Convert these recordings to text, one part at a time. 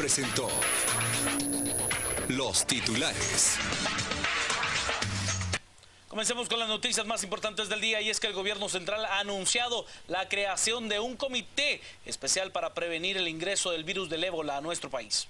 presentó los titulares. Comencemos con las noticias más importantes del día, y es que el gobierno central ha anunciado la creación de un comité especial para prevenir el ingreso del virus del ébola a nuestro país.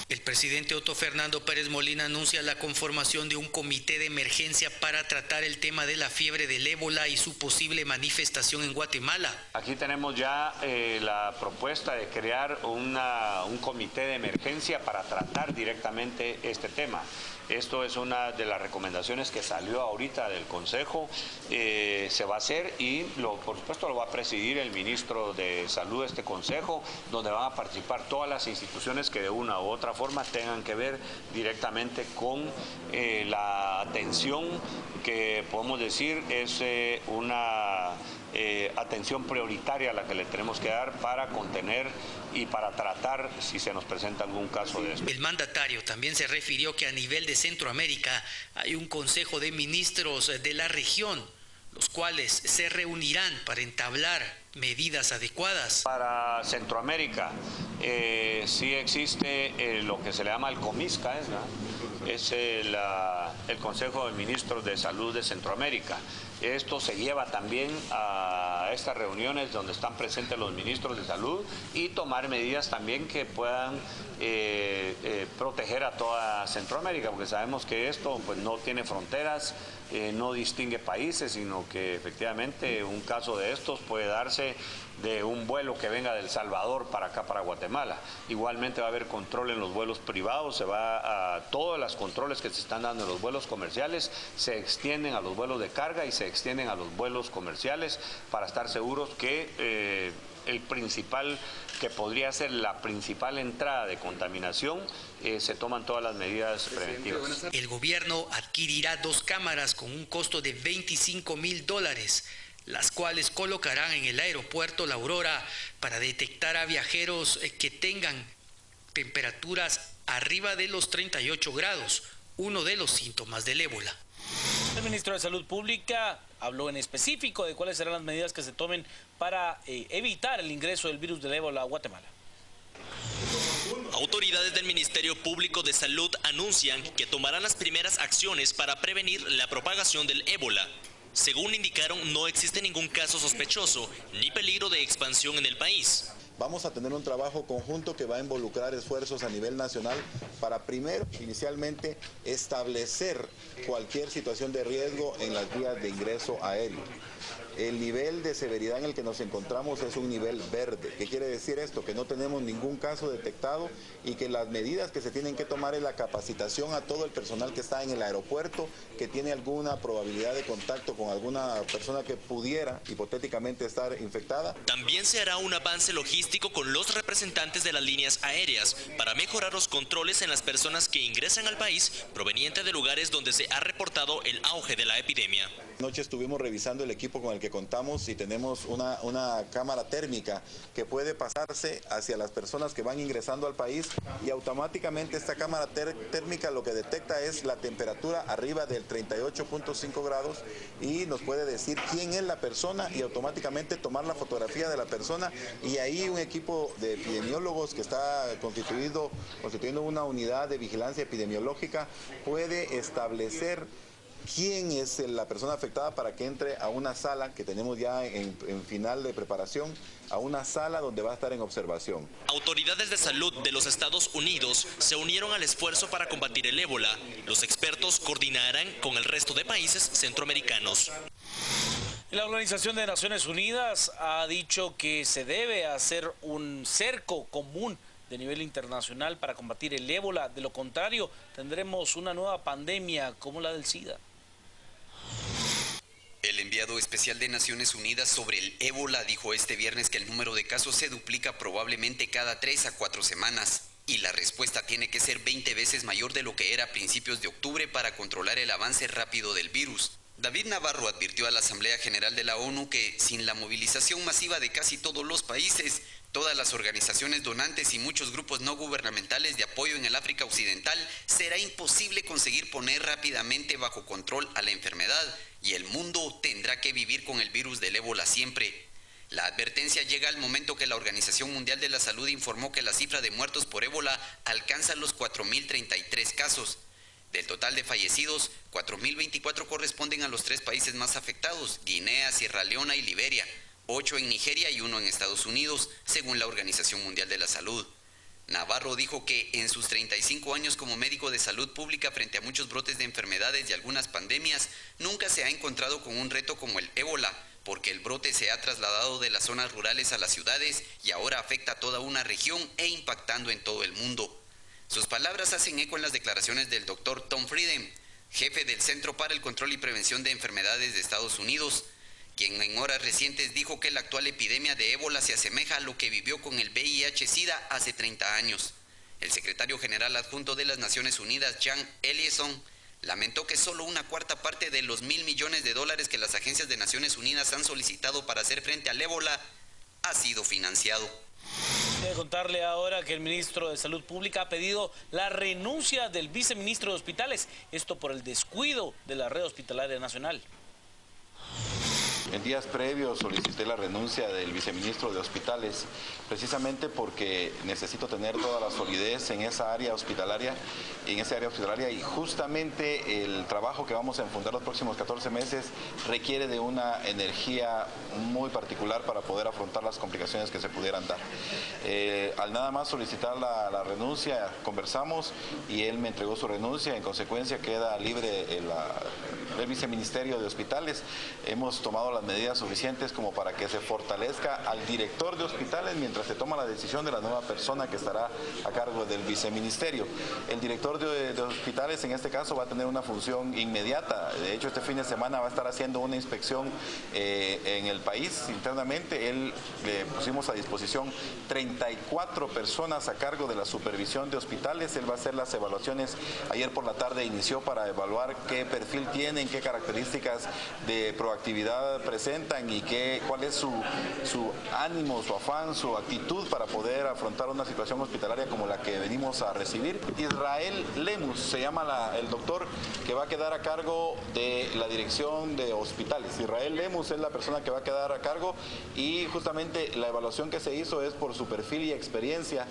El presidente Otto Fernando Pérez Molina anuncia la conformación de un comité de emergencia para tratar el tema de la fiebre del ébola y su posible manifestación en Guatemala. Aquí tenemos ya la propuesta de crear un comité de emergencia para tratar directamente este tema. Esto es una de las recomendaciones que salió ahorita del Consejo, se va a hacer y por supuesto lo va a presidir el ministro de Salud de este Consejo, donde van a participar todas las instituciones que de una u otra forma tengan que ver directamente con la atención que podemos decir es una atención prioritaria a la que le tenemos que dar para contener y para tratar si se nos presenta algún caso de esto. El mandatario también se refirió que a nivel de Centroamérica hay un consejo de ministros de la región, los cuales se reunirán para entablar medidas adecuadas. Para Centroamérica sí existe lo que se le llama el COMISCA, es el Consejo de Ministros de Salud de Centroamérica. Esto se lleva también a estas reuniones donde están presentes los ministros de salud y tomar medidas también que puedan proteger a toda Centroamérica, porque sabemos que esto pues, no tiene fronteras, no distingue países, sino que efectivamente un caso de estos puede darse de un vuelo que venga de El Salvador para acá, para Guatemala. Igualmente va a haber control en los vuelos privados, todos los controles que se están dando en los vuelos comerciales se extienden a los vuelos de carga y se extienden a los vuelos comerciales para estar seguros que el principal, que podría ser la principal entrada de contaminación, se toman todas las medidas preventivas. El gobierno adquirirá 2 cámaras con un costo de $25,000, las cuales colocarán en el aeropuerto La Aurora para detectar a viajeros que tengan temperaturas arriba de los 38 grados, uno de los síntomas del ébola. El ministro de Salud Pública habló en específico de cuáles serán las medidas que se tomen para evitar el ingreso del virus del ébola a Guatemala. Autoridades del Ministerio Público de Salud anuncian que tomarán las primeras acciones para prevenir la propagación del ébola. Según indicaron, no existe ningún caso sospechoso ni peligro de expansión en el país. Vamos a tener un trabajo conjunto que va a involucrar esfuerzos a nivel nacional para primero, inicialmente, establecer cualquier situación de riesgo en las vías de ingreso aéreo. El nivel de severidad en el que nos encontramos es un nivel verde. ¿Qué quiere decir esto? Que no tenemos ningún caso detectado y que las medidas que se tienen que tomar es la capacitación a todo el personal que está en el aeropuerto, que tiene alguna probabilidad de contacto con alguna persona que pudiera hipotéticamente estar infectada. También se hará un avance logístico con los representantes de las líneas aéreas para mejorar los controles en las personas que ingresan al país provenientes de lugares donde se ha reportado el auge de la epidemia. Anoche estuvimos revisando el equipo con el que contamos y tenemos una cámara térmica que puede pasarse hacia las personas que van ingresando al país y automáticamente esta cámara térmica lo que detecta es la temperatura arriba del 38.5 grados y nos puede decir quién es la persona y automáticamente tomar la fotografía de la persona, y ahí un equipo de epidemiólogos que está constituyendo una unidad de vigilancia epidemiológica puede establecer quién es la persona afectada para que entre a una sala que tenemos ya en final de preparación, a una sala donde va a estar en observación. Autoridades de salud de los Estados Unidos se unieron al esfuerzo para combatir el ébola. Los expertos coordinarán con el resto de países centroamericanos. La Organización de Naciones Unidas ha dicho que se debe hacer un cerco común de nivel internacional para combatir el ébola. De lo contrario, tendremos una nueva pandemia como la del SIDA. El enviado especial de Naciones Unidas sobre el ébola dijo este viernes que el número de casos se duplica probablemente cada 3 a 4 semanas y la respuesta tiene que ser 20 veces mayor de lo que era a principios de octubre para controlar el avance rápido del virus. David Navarro advirtió a la Asamblea General de la ONU que sin la movilización masiva de casi todos los países, todas las organizaciones donantes y muchos grupos no gubernamentales de apoyo en el África Occidental, será imposible conseguir poner rápidamente bajo control a la enfermedad y el mundo tendrá que vivir con el virus del ébola siempre. La advertencia llega al momento que la Organización Mundial de la Salud informó que la cifra de muertos por ébola alcanza los 4.033 casos. Del total de fallecidos, 4.024 corresponden a los 3 países más afectados, Guinea, Sierra Leona y Liberia, 8 en Nigeria y 1 en Estados Unidos, según la Organización Mundial de la Salud. Navarro dijo que en sus 35 años como médico de salud pública frente a muchos brotes de enfermedades y algunas pandemias, nunca se ha encontrado con un reto como el ébola, porque el brote se ha trasladado de las zonas rurales a las ciudades y ahora afecta a toda una región e impactando en todo el mundo. Sus palabras hacen eco en las declaraciones del doctor Tom Frieden, jefe del Centro para el Control y Prevención de Enfermedades de Estados Unidos, quien en horas recientes dijo que la actual epidemia de ébola se asemeja a lo que vivió con el VIH-Sida hace 30 años. El secretario general adjunto de las Naciones Unidas, Jan Eliasson, lamentó que solo una cuarta parte de los $1.000 millones que las agencias de Naciones Unidas han solicitado para hacer frente al ébola ha sido financiado. Quiero contarle ahora que el ministro de Salud Pública ha pedido la renuncia del viceministro de Hospitales, esto por el descuido de la red hospitalaria nacional. En días previos solicité la renuncia del viceministro de Hospitales, precisamente porque necesito tener toda la solidez en esa área hospitalaria, y justamente el trabajo que vamos a enfundar los próximos 14 meses requiere de una energía muy particular para poder afrontar las complicaciones que se pudieran dar. Al nada más solicitar la renuncia, conversamos y él me entregó su renuncia, en consecuencia queda libre el viceministerio de Hospitales. Hemos tomado las medidas suficientes como para que se fortalezca al director de hospitales mientras se toma la decisión de la nueva persona que estará a cargo del viceministerio. El director de hospitales en este caso va a tener una función inmediata. De hecho, este fin de semana va a estar haciendo una inspección en el país internamente. Le pusimos a disposición 34 personas a cargo de la supervisión de hospitales. Él va a hacer las evaluaciones. Ayer por la tarde inició para evaluar qué perfil tienen, qué características de proactividad presentan y cuál es su ánimo, su afán, su actitud para poder afrontar una situación hospitalaria como la que venimos a recibir. Israel Lemus se llama el doctor que va a quedar a cargo de la dirección de hospitales. Israel Lemus es la persona que va a quedar a cargo y justamente la evaluación que se hizo es por su perfil y experiencia.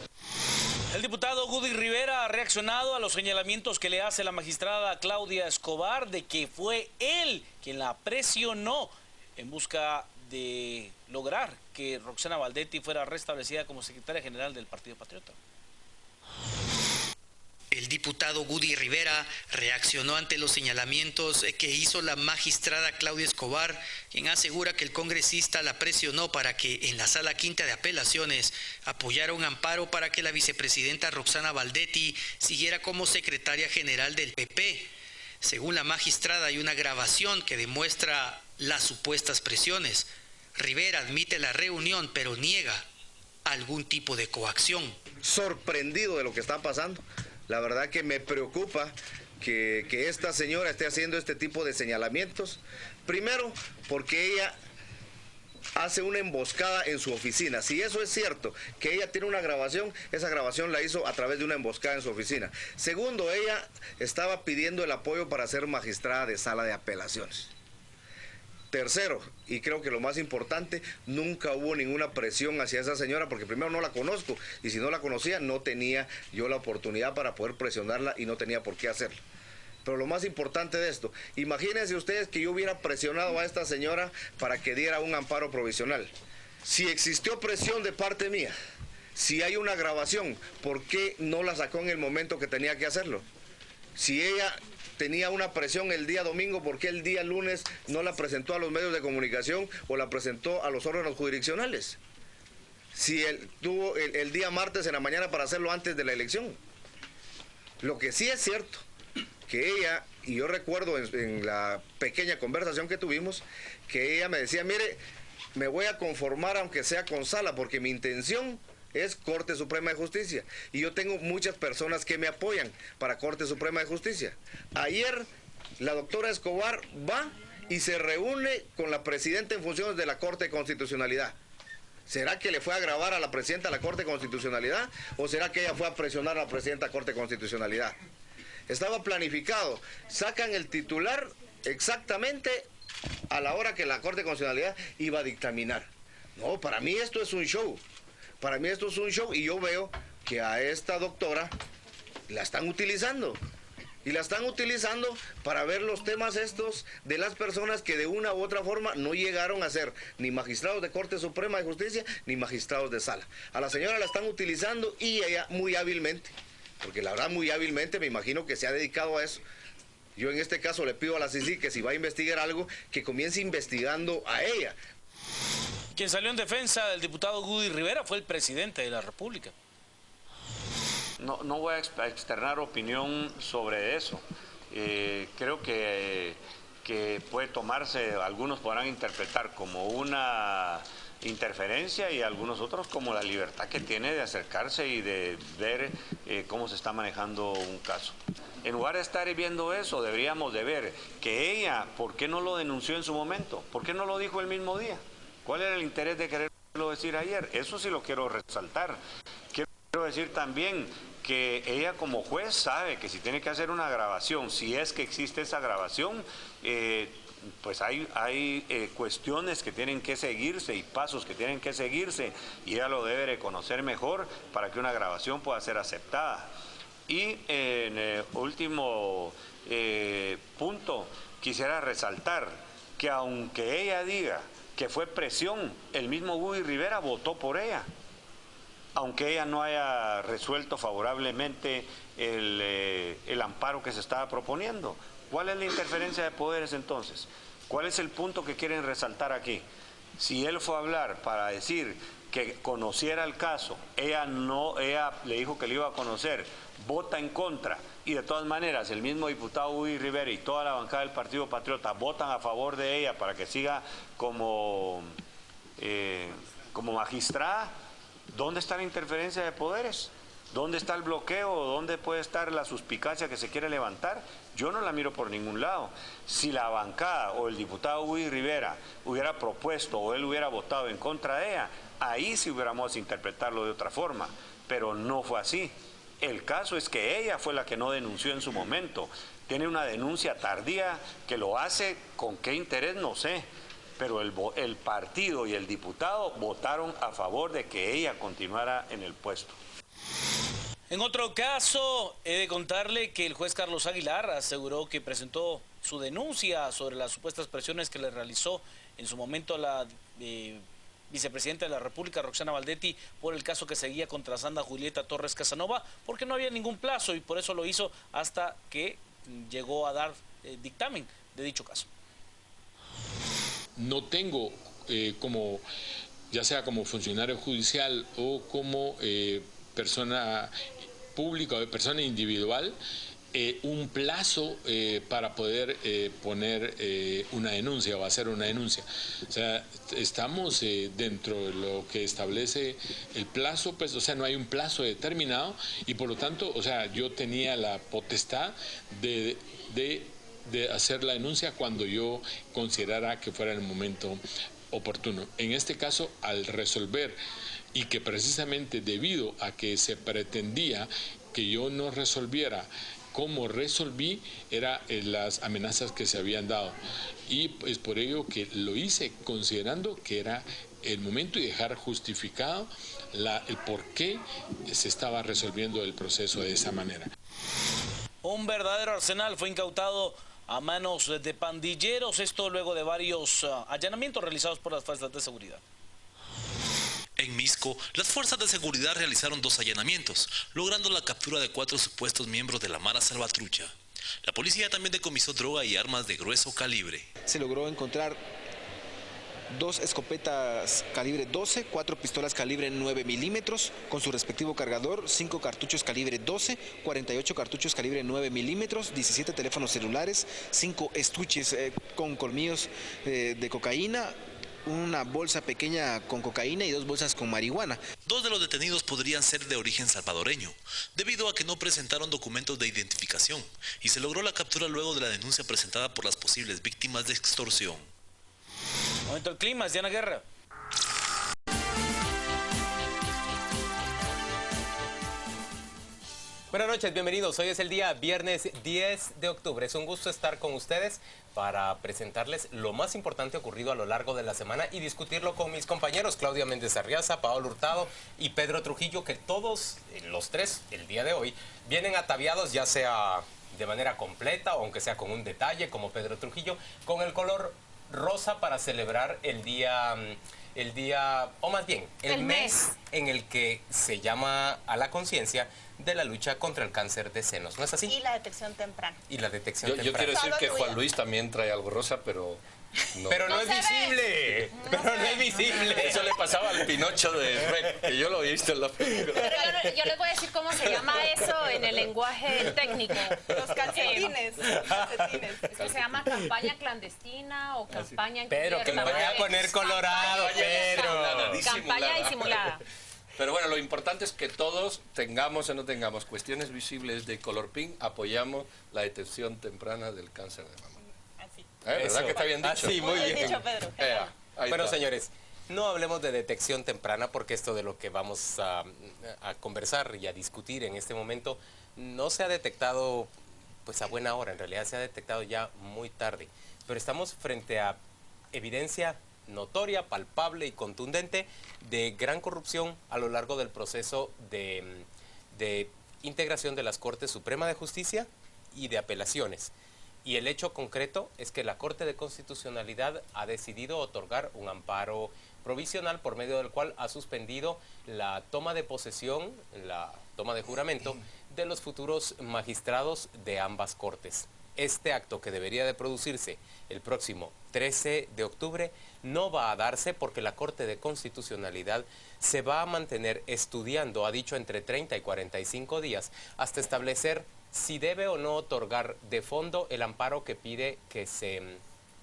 El diputado Gudy Rivera ha reaccionado a los señalamientos que le hace la magistrada Claudia Escobar de que fue él quien la presionó en busca de lograr que Roxana Baldetti fuera restablecida como secretaria general del Partido Patriota. El diputado Gudy Rivera reaccionó ante los señalamientos que hizo la magistrada Claudia Escobar, quien asegura que el congresista la presionó para que en la Sala Quinta de Apelaciones apoyara un amparo para que la vicepresidenta Roxana Baldetti siguiera como secretaria general del PP. Según la magistrada, hay una grabación que demuestra las supuestas presiones. Rivera admite la reunión, pero niega algún tipo de coacción. Sorprendido de lo que está pasando. La verdad que me preocupa que esta señora esté haciendo este tipo de señalamientos. Primero, porque ella hace una emboscada en su oficina. Si eso es cierto, que ella tiene una grabación, esa grabación la hizo a través de una emboscada en su oficina. Segundo, ella estaba pidiendo el apoyo para ser magistrada de sala de apelaciones. Tercero, y creo que lo más importante, nunca hubo ninguna presión hacia esa señora, porque primero no la conozco, y si no la conocía, no tenía yo la oportunidad para poder presionarla y no tenía por qué hacerlo. Pero lo más importante de esto, imagínense ustedes que yo hubiera presionado a esta señora para que diera un amparo provisional. Si existió presión de parte mía, si hay una grabación, ¿por qué no la sacó en el momento que tenía que hacerlo? Si ella tenía una presión el día domingo, ¿por qué el día lunes no la presentó a los medios de comunicación o la presentó a los órganos jurisdiccionales? Si él tuvo el día martes en la mañana para hacerlo antes de la elección. Lo que sí es cierto, que ella, y yo recuerdo en la pequeña conversación que tuvimos, que ella me decía, mire, me voy a conformar aunque sea con sala, porque mi intención es Corte Suprema de Justicia. Y yo tengo muchas personas que me apoyan para Corte Suprema de Justicia. Ayer la doctora Escobar va y se reúne con la presidenta en funciones de la Corte de Constitucionalidad. ¿Será que le fue a grabar a la presidenta de la Corte de Constitucionalidad? ¿O será que ella fue a presionar a la presidenta de la Corte de Constitucionalidad? Estaba planificado. Sacan el titular exactamente a la hora que la Corte de Constitucionalidad iba a dictaminar. No, para mí esto es un show. Para mí esto es un show y yo veo que a esta doctora la están utilizando. Y la están utilizando para ver los temas estos de las personas que de una u otra forma no llegaron a ser ni magistrados de Corte Suprema de Justicia ni magistrados de sala. A la señora la están utilizando y ella muy hábilmente, porque la verdad muy hábilmente me imagino que se ha dedicado a eso. Yo en este caso le pido a la CICIG que si va a investigar algo, que comience investigando a ella. Quien salió en defensa del diputado Woody Rivera fue el presidente de la República. No voy a externar opinión sobre eso. Creo que puede tomarse, algunos podrán interpretar como una interferencia y algunos otros como la libertad que tiene de acercarse y de ver cómo se está manejando un caso. En lugar de estar viendo eso, deberíamos de ver que ella, ¿por qué no lo denunció en su momento? ¿Por qué no lo dijo el mismo día? ¿Cuál era el interés de quererlo decir ayer? Eso sí lo quiero resaltar. Quiero decir también que ella como juez sabe que si tiene que hacer una grabación, si es que existe esa grabación, pues hay cuestiones que tienen que seguirse y pasos que tienen que seguirse y ella lo debe de conocer mejor para que una grabación pueda ser aceptada. Y en el último punto quisiera resaltar que aunque ella diga que fue presión, el mismo Woody Rivera votó por ella. Aunque ella no haya resuelto favorablemente el amparo que se estaba proponiendo. ¿Cuál es la interferencia de poderes entonces? ¿Cuál es el punto que quieren resaltar aquí? Si él fue a hablar para decir que conociera el caso, ella le dijo que le iba a conocer, vota en contra, y de todas maneras el mismo diputado Woody Rivera y toda la bancada del Partido Patriota votan a favor de ella para que siga como magistrada. ¿Dónde está la interferencia de poderes? ¿Dónde está el bloqueo? ¿Dónde puede estar la suspicacia que se quiere levantar? Yo no la miro por ningún lado. Si la bancada o el diputado Woody Rivera hubiera propuesto o él hubiera votado en contra de ella, ahí sí hubiéramos interpretarlo de otra forma, pero no fue así. El caso es que ella fue la que no denunció en su momento. Tiene una denuncia tardía que lo hace, ¿con qué interés? No sé. Pero el partido y el diputado votaron a favor de que ella continuara en el puesto. En otro caso, he de contarle que el juez Carlos Aguilar aseguró que presentó su denuncia sobre las supuestas presiones que le realizó en su momento la vicepresidenta de la República, Roxana Valdetti, por el caso que seguía contra Sandra Julieta Torres Casanova, porque no había ningún plazo y por eso lo hizo hasta que llegó a dar dictamen de dicho caso. No tengo como, ya sea como funcionario judicial o como persona pública o persona individual, un plazo para poder poner una denuncia o hacer una denuncia. O sea, estamos dentro de lo que establece el plazo, pues, o sea, no hay un plazo determinado y por lo tanto, o sea, yo tenía la potestad de hacer la denuncia cuando yo considerara que fuera el momento oportuno. En este caso, al resolver y que precisamente debido a que se pretendía que yo no resolviera como resolví, era las amenazas que se habían dado. Y es por ello que lo hice considerando que era el momento y dejar justificado el por qué se estaba resolviendo el proceso de esa manera. Un verdadero arsenal fue incautado a manos de pandilleros, esto luego de varios allanamientos realizados por las fuerzas de seguridad. En Misco, las fuerzas de seguridad realizaron 2 allanamientos, logrando la captura de 4 supuestos miembros de la Mara Salvatrucha. La policía también decomisó droga y armas de grueso calibre. Se logró encontrar 2 escopetas calibre 12, 4 pistolas calibre 9 milímetros con su respectivo cargador, 5 cartuchos calibre 12, 48 cartuchos calibre 9 milímetros, 17 teléfonos celulares, 5 estuches con colmillos de cocaína, una bolsa pequeña con cocaína y 2 bolsas con marihuana. 2 de los detenidos podrían ser de origen salvadoreño, debido a que no presentaron documentos de identificación, y se logró la captura luego de la denuncia presentada por las posibles víctimas de extorsión. Momento del clima, Diana Guerra. Buenas noches, bienvenidos. Hoy es el día viernes 10 de octubre. Es un gusto estar con ustedes para presentarles lo más importante ocurrido a lo largo de la semana y discutirlo con mis compañeros Claudia Méndez Arriaza, Paolo Hurtado y Pedro Trujillo, que todos, los tres, el día de hoy, vienen ataviados ya sea de manera completa o aunque sea con un detalle, como Pedro Trujillo, con el color rosa para celebrar el día, o más bien, el mes en el que se llama a la conciencia de la lucha contra el cáncer de senos, ¿no es así? Y la detección temprana. Y la detección temprana. Yo quiero decir que Juan Luis también trae algo rosa, pero no. Pero no es visible. Pero no es visible. Eso le pasaba al Pinocho de Red, que yo lo he visto en la película. Pero yo les voy a decir cómo se llama eso en el lenguaje técnico. Los calcetines. Esto se llama campaña clandestina o campaña Pedro, que me voy a poner colorado, Pedro. Campaña disimulada. Pero bueno, lo importante es que todos tengamos o no tengamos cuestiones visibles de color pink, apoyamos la detección temprana del cáncer de mama. Así. ¿Verdad que está bien dicho? Sí, muy bien. Dicho, Pedro. Bueno, señores, no hablemos de detección temprana porque esto de lo que vamos a conversar y a discutir en este momento no se ha detectado pues a buena hora, en realidad se ha detectado ya muy tarde. Pero estamos frente a evidencia notoria, palpable y contundente de gran corrupción a lo largo del proceso de integración de las Cortes Suprema de Justicia y de apelaciones. Y el hecho concreto es que la Corte de Constitucionalidad ha decidido otorgar un amparo provisional por medio del cual ha suspendido la toma de posesión, la toma de juramento de los futuros magistrados de ambas Cortes. Este acto, que debería de producirse el próximo 13 de octubre, no va a darse porque la Corte de Constitucionalidad se va a mantener estudiando, ha dicho, entre 30 y 45 días, hasta establecer si debe o no otorgar de fondo el amparo que pide que se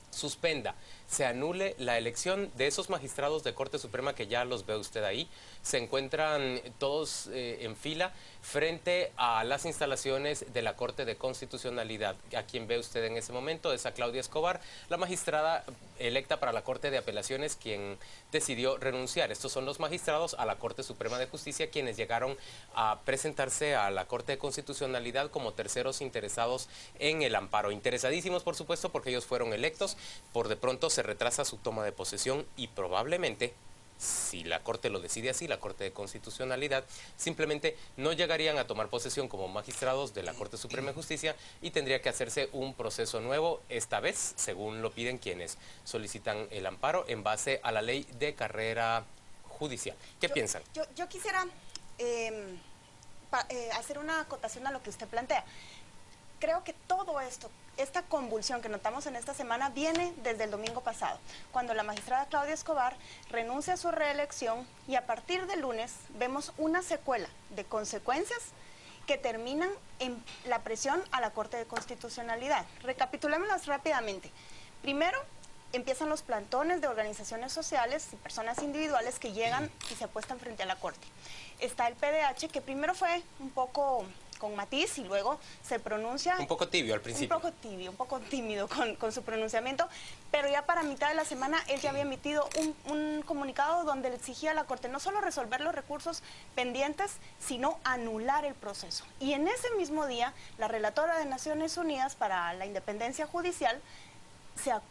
suspenda, se anule la elección de esos magistrados de Corte Suprema que ya los ve usted ahí. Se encuentran todos en fila frente a las instalaciones de la Corte de Constitucionalidad. A quien ve usted en ese momento es a Claudia Escobar, la magistrada electa para la Corte de Apelaciones, quien decidió renunciar. Estos son los magistrados a la Corte Suprema de Justicia quienes llegaron a presentarse a la Corte de Constitucionalidad como terceros interesados en el amparo. Interesadísimos, por supuesto, porque ellos fueron electos. Por de pronto se retrasa su toma de posesión y probablemente, si la Corte lo decide así, la Corte de Constitucionalidad, simplemente no llegarían a tomar posesión como magistrados de la Corte Suprema de Justicia y tendría que hacerse un proceso nuevo, esta vez, según lo piden quienes solicitan el amparo, en base a la ley de carrera judicial. ¿Qué piensan? Yo quisiera hacer una acotación a lo que usted plantea. Creo que todo esto, esta convulsión que notamos en esta semana viene desde el domingo pasado, cuando la magistrada Claudia Escobar renuncia a su reelección y a partir del lunes vemos una secuela de consecuencias que terminan en la presión a la Corte de Constitucionalidad. Recapitulémoslas rápidamente. Primero, empiezan los plantones de organizaciones sociales y personas individuales que llegan y se apuestan frente a la Corte. Está el PDH, que primero fue un poco con matiz y luego se pronuncia... Un poco tibio al principio. Un poco tibio, un poco tímido con su pronunciamiento, pero ya para mitad de la semana él ya había emitido un comunicado donde le exigía a la Corte no solo resolver los recursos pendientes, sino anular el proceso. Y en ese mismo día, la relatora de Naciones Unidas para la Independencia Judicial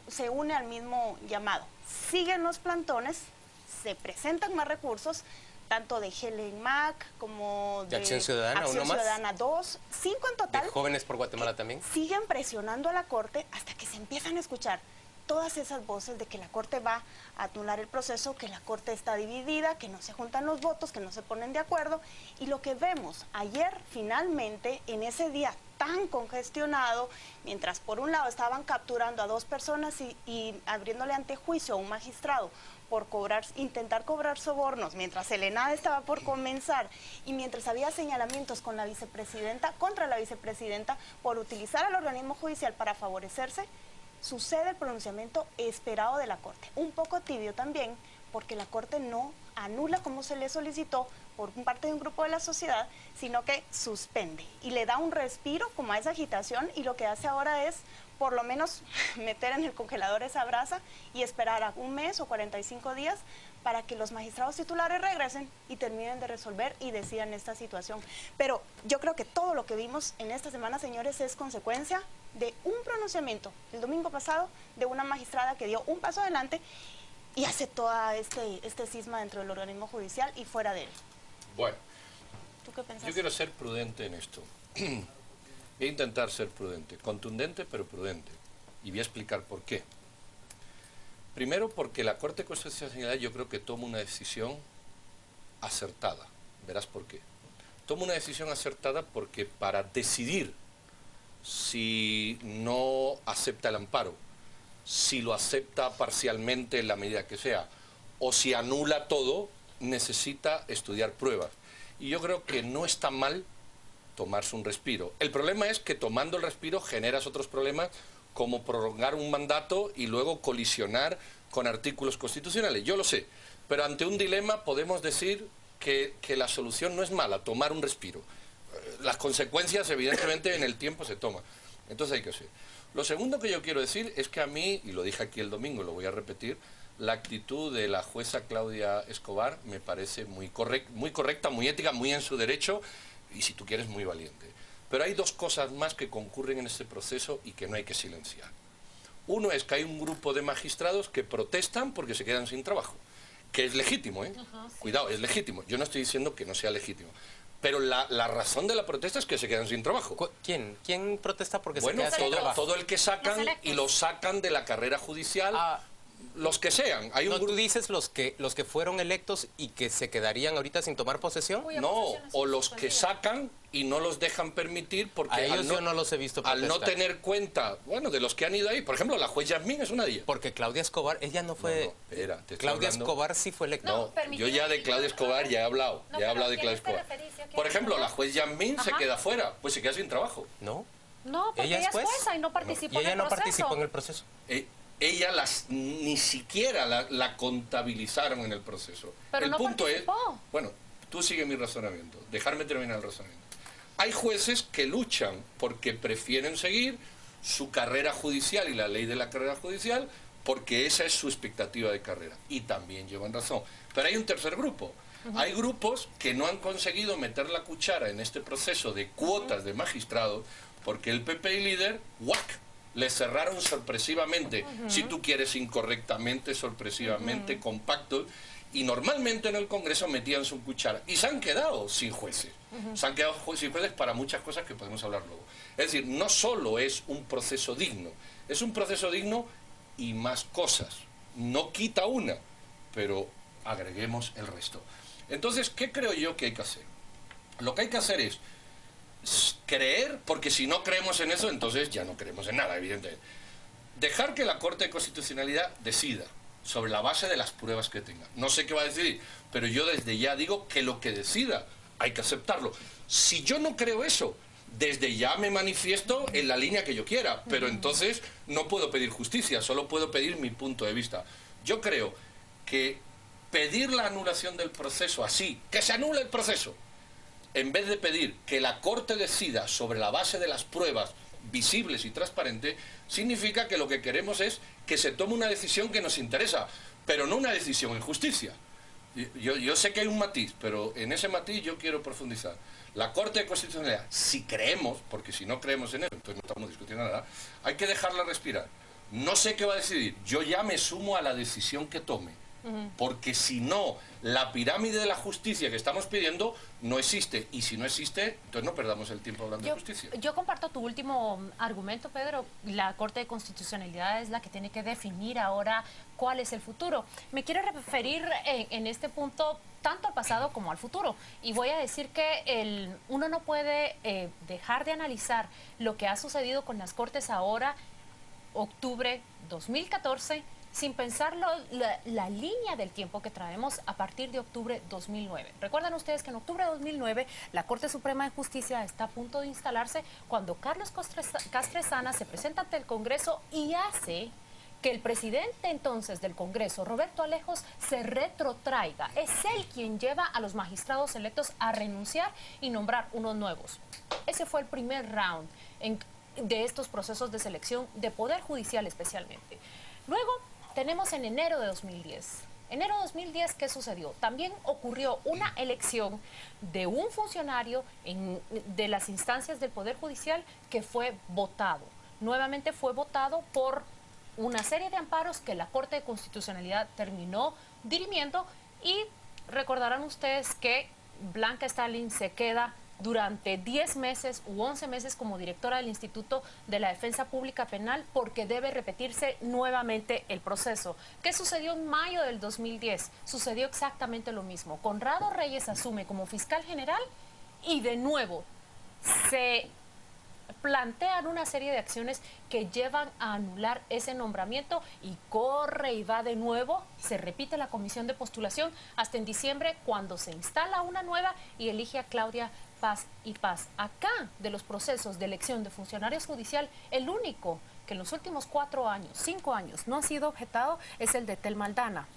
se une al mismo llamado. Siguen los plantones, se presentan más recursos, tanto de Helen Mac como de Acción Ciudadana, Acción uno más. Ciudadana 2, 5 en total. De Jóvenes por Guatemala también. Siguen presionando a la Corte hasta que se empiezan a escuchar todas esas voces de que la Corte va a anular el proceso, que la Corte está dividida, que no se juntan los votos, que no se ponen de acuerdo. Y lo que vemos ayer, finalmente, en ese día tan congestionado, mientras por un lado estaban capturando a 2 personas y abriéndole ante juicio a un magistrado por intentar cobrar sobornos, mientras el ENADE estaba por comenzar y mientras había señalamientos contra la vicepresidenta por utilizar al organismo judicial para favorecerse, sucede el pronunciamiento esperado de la Corte. Un poco tibio también, porque la Corte no anula como se le solicitó por parte de un grupo de la sociedad, sino que suspende y le da un respiro como a esa agitación, y lo que hace ahora es por lo menos meter en el congelador esa brasa y esperar a un mes o 45 días para que los magistrados titulares regresen y terminen de resolver y decidan esta situación. Pero yo creo que todo lo que vimos en esta semana, señores, es consecuencia de un pronunciamiento el domingo pasado de una magistrada que dio un paso adelante y hace todo este cisma dentro del organismo judicial y fuera de él. Bueno, ¿Tú qué pensás? yo quiero ser prudente en esto. Voy a intentar ser prudente, contundente pero prudente. Y voy a explicar por qué. Primero, porque la Corte Constitucional yo creo que toma una decisión acertada. Verás por qué. Toma una decisión acertada porque para decidir si no acepta el amparo, si lo acepta parcialmente en la medida que sea, o si anula todo, necesita estudiar pruebas. Y yo creo que no está mal tomarse un respiro. El problema es que tomando el respiro generas otros problemas, como prolongar un mandato y luego colisionar con artículos constitucionales. Yo lo sé, pero ante un dilema podemos decir que la solución no es mala, tomar un respiro. Las consecuencias, evidentemente, en el tiempo se toman. Entonces hay que hacer. Lo segundo que yo quiero decir es que a mí, y lo dije aquí el domingo, lo voy a repetir, la actitud de la jueza Claudia Escobar me parece muy correcta, muy ética, muy en su derecho y, si tú quieres, muy valiente. Pero hay dos cosas más que concurren en este proceso y que no hay que silenciar. Uno es que hay un grupo de magistrados que protestan porque se quedan sin trabajo, que es legítimo, ¿eh? Ajá, sí. Cuidado, es legítimo. Yo no estoy diciendo que no sea legítimo. Pero la razón de la protesta es que se quedan sin trabajo. ¿Quién? ¿Quién protesta porque bueno, se queda sin trabajo? todo el que sacan y lo sacan de la carrera judicial, los que sean. Hay ¿Tú dices los que fueron electos y que se quedarían ahorita sin tomar posesión? No, o los que sacan y no los dejan permitir porque a ellos yo no los he visto al no protestar. tener cuenta, bueno, de los que han ido ahí. Por ejemplo, la juez Yasmín es una de ellas. Porque Claudia Escobar, ella no fue... No, espera, te estoy Claudia hablando. Escobar sí fue electa. No, yo ya de Claudia Escobar ya he hablado, No, ya he pero hablado de ¿a Claudia quién te Escobar. referís? ¿A quién? Por ejemplo, la juez Yasmín se Ajá. queda fuera, pues se queda sin trabajo. No. No, porque ella es jueza y no participó Y en ella el no proceso. participó en el proceso. Ella ni siquiera la contabilizaron en el proceso. Pero el no punto participó. es, bueno, tú sigue mi razonamiento, dejarme terminar el razonamiento. Hay jueces que luchan porque prefieren seguir su carrera judicial y la ley de la carrera judicial porque esa es su expectativa de carrera. Y también llevan razón. Pero hay un tercer grupo. Hay grupos que no han conseguido meter la cuchara en este proceso de cuotas de magistrados porque el PP y líder, ¡guac!, le cerraron sorpresivamente, si tú quieres incorrectamente, sorpresivamente, compactos, y normalmente en el Congreso metían su cuchara y se han quedado sin jueces. Se han quedado sin jueces para muchas cosas que podemos hablar luego. Es decir, no solo es un proceso digno, es un proceso digno y más cosas. No quita una, pero agreguemos el resto. Entonces, ¿qué creo yo que hay que hacer? Lo que hay que hacer es creer, porque si no creemos en eso, entonces ya no creemos en nada, evidentemente. Dejar que la Corte de Constitucionalidad decida sobre la base de las pruebas que tenga. No sé qué va a decidir, pero yo desde ya digo que lo que decida hay que aceptarlo. Si yo no creo eso, desde ya me manifiesto en la línea que yo quiera, pero entonces no puedo pedir justicia, solo puedo pedir mi punto de vista. Yo creo que pedir la anulación del proceso así, que se anule el proceso, en vez de pedir que la Corte decida sobre la base de las pruebas visibles y transparentes, significa que lo que queremos es que se tome una decisión que nos interesa, pero no una decisión en justicia. Yo sé que hay un matiz, pero en ese matiz yo quiero profundizar. La Corte de Constitucionalidad, si creemos, porque si no creemos en eso, entonces no estamos discutiendo nada, hay que dejarla respirar. No sé qué va a decidir, yo ya me sumo a la decisión que tome. Porque si no, la pirámide de la justicia que estamos pidiendo no existe. Y si no existe, entonces no perdamos el tiempo hablando de justicia. Yo comparto tu último argumento, Pedro. La Corte de Constitucionalidad es la que tiene que definir ahora cuál es el futuro. Me quiero referir en este punto tanto al pasado como al futuro. Y voy a decir que uno no puede dejar de analizar lo que ha sucedido con las Cortes ahora, octubre 2014, sin pensar la línea del tiempo que traemos a partir de octubre 2009. Recuerdan ustedes que en octubre de 2009 la Corte Suprema de Justicia está a punto de instalarse cuando Carlos Castresana se presenta ante el Congreso y hace que el presidente entonces del Congreso, Roberto Alejos, se retrotraiga. Es él quien lleva a los magistrados electos a renunciar y nombrar unos nuevos. Ese fue el primer round de estos procesos de selección de Poder Judicial especialmente. Luego tenemos en enero de 2010 Enero de 2010, ¿qué sucedió? También ocurrió una elección de un funcionario de las instancias del Poder Judicial que fue votado. Nuevamente fue votado por una serie de amparos que la Corte de Constitucionalidad terminó dirimiendo, y recordarán ustedes que Blanca Stalin se queda durante 10 meses u 11 meses como directora del Instituto de la Defensa Pública Penal porque debe repetirse nuevamente el proceso. ¿Qué sucedió en mayo del 2010? Sucedió exactamente lo mismo. Conrado Reyes asume como fiscal general y de nuevo se plantean una serie de acciones que llevan a anular ese nombramiento y corre y va de nuevo, se repite la comisión de postulación hasta en diciembre, cuando se instala una nueva y elige a Claudia Paz y Paz. Acá, de los procesos de elección de funcionarios judicial, el único que en los últimos 4 años, 5 años no ha sido objetado es el de Telma Aldana.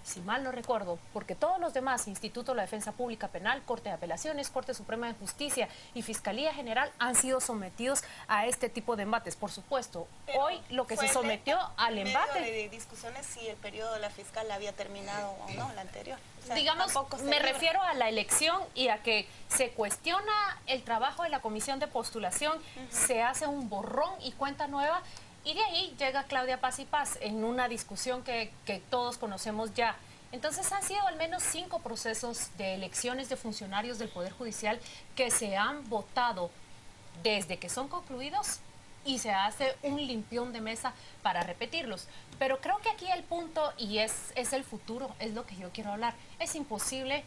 Si mal no recuerdo, porque todos los demás, Instituto de la Defensa Pública Penal, Corte de Apelaciones, Corte Suprema de Justicia y Fiscalía General han sido sometidos a este tipo de embates. Por supuesto, pero hoy lo que se sometió al embate... de discusiones si el periodo de la fiscal había terminado o no, la anterior. O sea, digamos, me refiero a la elección y a que se cuestiona el trabajo de la comisión de postulación, se hace un borrón y cuenta nueva. Y de ahí llega Claudia Paz y Paz en una discusión que todos conocemos ya. Entonces han sido al menos 5 procesos de elecciones de funcionarios del Poder Judicial que se han votado desde que son concluidos y se hace un limpión de mesa para repetirlos. Pero creo que aquí el punto, y es el futuro, es lo que yo quiero hablar. Es imposible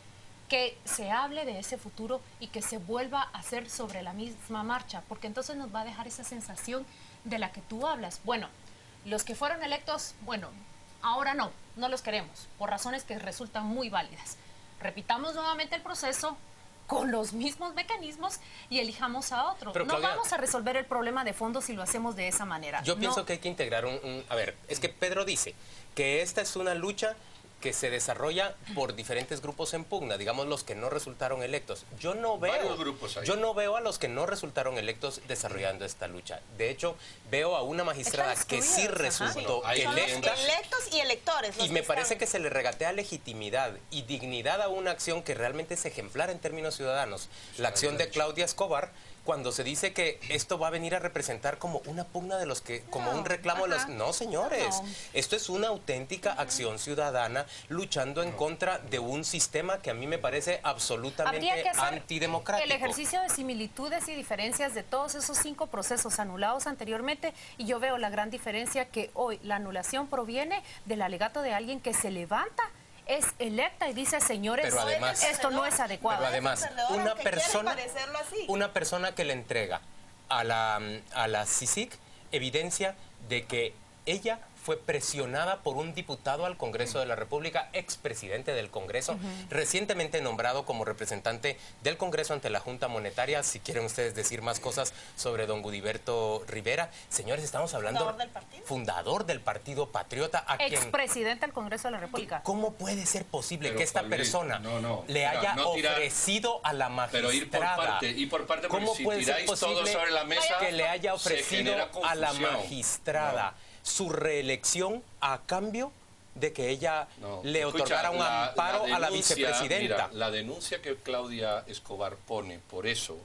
que se hable de ese futuro y que se vuelva a hacer sobre la misma marcha, porque entonces nos va a dejar esa sensación de la que tú hablas. Bueno, los que fueron electos, bueno, ahora no los queremos, por razones que resultan muy válidas. Repitamos nuevamente el proceso con los mismos mecanismos y elijamos a otro. Pero, Claudia, no vamos a resolver el problema de fondo si lo hacemos de esa manera. Yo pienso que hay que integrar a ver, es que Pedro dice que esta es una lucha que se desarrolla por diferentes grupos en pugna, digamos los que no resultaron electos. Yo no veo a los que no resultaron electos desarrollando esta lucha. De hecho, veo a una magistrada que sí resultó electa. Electos y electores. Y me parece que se le regatea legitimidad y dignidad a una acción que realmente es ejemplar en términos ciudadanos. La acción de Claudia Escobar, cuando se dice que esto va a venir a representar como una pugna de los que, como un reclamo de los... No, señores, esto es una auténtica acción ciudadana luchando en contra de un sistema que a mí me parece absolutamente antidemocrático. El ejercicio de similitudes y diferencias de todos esos 5 procesos anulados anteriormente, y yo veo la gran diferencia que hoy la anulación proviene del alegato de alguien que se levanta, es electa y dice, señores, además, esto no es adecuado. Pero además, una persona que le entrega a la CICIG evidencia de que ella fue presionada por un diputado al Congreso de la República, expresidente del Congreso, recientemente nombrado como representante del Congreso ante la Junta Monetaria. Si quieren ustedes decir más cosas sobre don Gudiberto Rivera. Señores, estamos hablando... ¿Fundador del partido? Fundador del Partido Patriota. Expresidente del Congreso de la República. ¿Cómo puede ser posible que esta persona le haya ofrecido a la magistrada? Pero ir por parte, ¿cómo puede ser posible sobre la mesa que le haya ofrecido a la magistrada su reelección a cambio de que ella le otorgara un amparo a la vicepresidenta? Mira, la denuncia que Claudia Escobar pone por eso,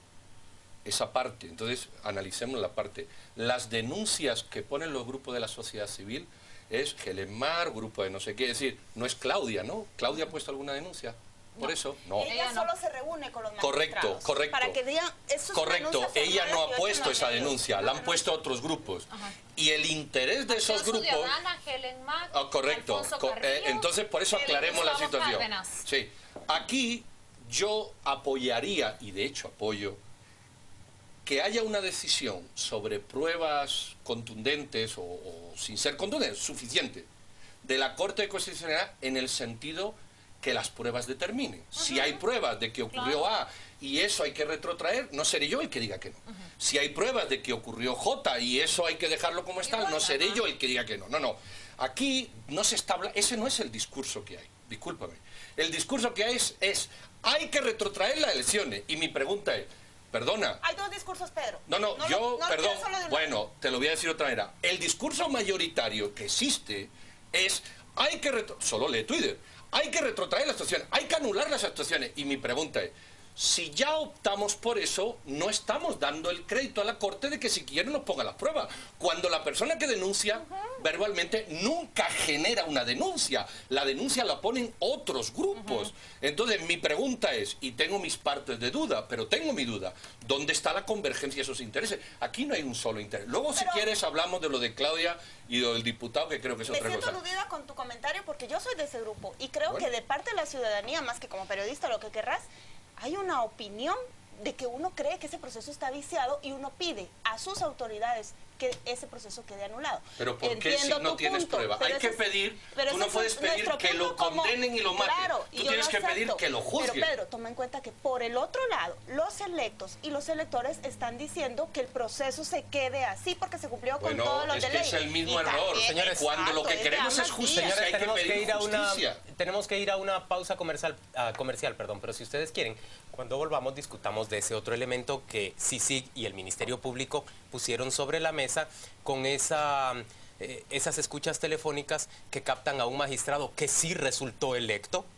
esa parte, entonces analicemos la parte. Las denuncias que ponen los grupos de la sociedad civil es Gelemar, grupo de no sé qué, es decir, no es Claudia, ¿no? ¿Claudia ha puesto alguna denuncia? Por eso, no. Ella solo se reúne con los magistrados. Correcto. Para que digan, eso es correcto, ella no ha puesto esa denuncia, la han puesto otros grupos. Y el interés de esos grupos... Correcto. Entonces, por eso aclaremos la situación. Sí. Aquí yo apoyaría, y de hecho apoyo, que haya una decisión sobre pruebas contundentes o sin ser contundentes, suficiente, de la Corte de Constitucionalidad en el sentido que las pruebas determinen. Si hay pruebas de que ocurrió A y eso hay que retrotraer, no seré yo el que diga que no. Si hay pruebas de que ocurrió J y eso hay que dejarlo como está, no seré yo el que diga que no. No. Aquí no se está hablando, ese no es el discurso que hay, discúlpame. El discurso que hay es hay que retrotraer las elecciones. Y mi pregunta es, perdona. Hay 2 discursos, Pedro. Bueno, te lo voy a decir de otra manera. El discurso mayoritario que existe es solo lee Twitter, hay que retrotraer las actuaciones, hay que anular las actuaciones. Y mi pregunta es, si ya optamos por eso, no estamos dando el crédito a la Corte de que si quiere nos ponga las pruebas. Cuando la persona que denuncia verbalmente nunca genera una denuncia. La denuncia la ponen otros grupos. Entonces mi pregunta es, y tengo mis partes de duda, pero tengo mi duda, ¿dónde está la convergencia de esos intereses? Aquí no hay un solo interés. Luego, si quieres, hablamos de lo de Claudia y lo del diputado, que creo que es otra cosa. Me siento aludida con tu comentario porque yo soy de ese grupo y creo que de parte de la ciudadanía, más que como periodista, lo que querrás, hay una opinión de que uno cree que ese proceso está viciado y uno pide a sus autoridades que ese proceso quede anulado. Pero ¿por qué si no tienes prueba? Hay que pedir, tú no puedes pedir que lo condenen y lo maten. Claro, tú tienes que pedir que lo juzguen. Pero Pedro, toma en cuenta que por el otro lado, los electos y los electores están diciendo que el proceso se quede así porque se cumplió con todos los de ley. Es el mismo error. Señores, cuando lo que queremos es justicia, señores, hay que pedir justicia. Tenemos que ir a una pausa comercial, pero si ustedes quieren, cuando volvamos discutamos de ese otro elemento que CICIG y el Ministerio Público pusieron sobre la mesa con esas escuchas telefónicas que captan a un magistrado que sí resultó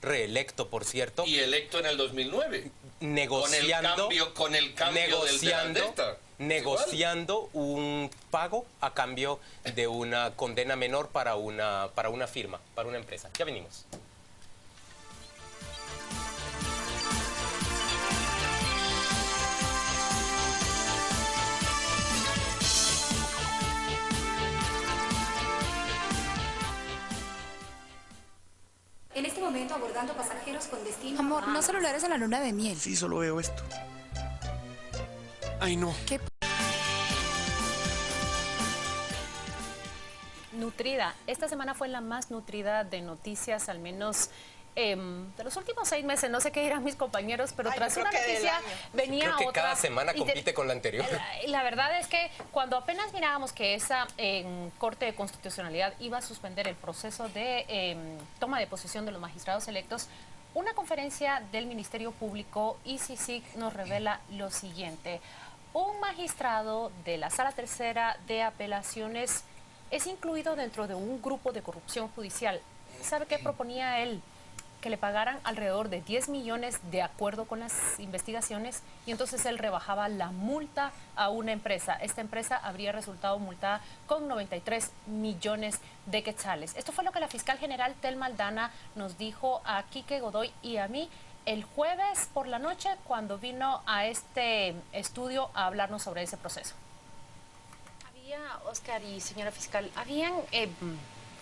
reelecto por cierto. Y electo en el 2009. Negociando, con el cambio del Delta. Negociando un pago a cambio de una condena menor para una firma, para una empresa. Ya venimos. En este momento abordando pasajeros con destino... Amor, no celulares en la luna de miel. Sí, solo veo esto. Ay, no. ¿Qué? Nutrida. Esta semana fue la más nutrida de noticias, al menos de los últimos 6 meses. No sé qué dirán mis compañeros, pero tras una noticia venía creo que otra. Cada semana compite con la anterior. La verdad es que cuando apenas mirábamos que esa Corte de Constitucionalidad iba a suspender el proceso de toma de posesión de los magistrados electos, una conferencia del Ministerio Público y CICIG nos revela lo siguiente. Un magistrado de la Sala Tercera de Apelaciones es incluido dentro de un grupo de corrupción judicial. ¿Sabe qué proponía él? Que le pagaran alrededor de 10 millones de acuerdo con las investigaciones y entonces él rebajaba la multa a una empresa. Esta empresa habría resultado multada con 93 millones de quetzales. Esto fue lo que la fiscal general Telma Aldana nos dijo a Quique Godoy y a mí el jueves por la noche cuando vino a este estudio a hablarnos sobre ese proceso. Oscar y señora fiscal, ¿habían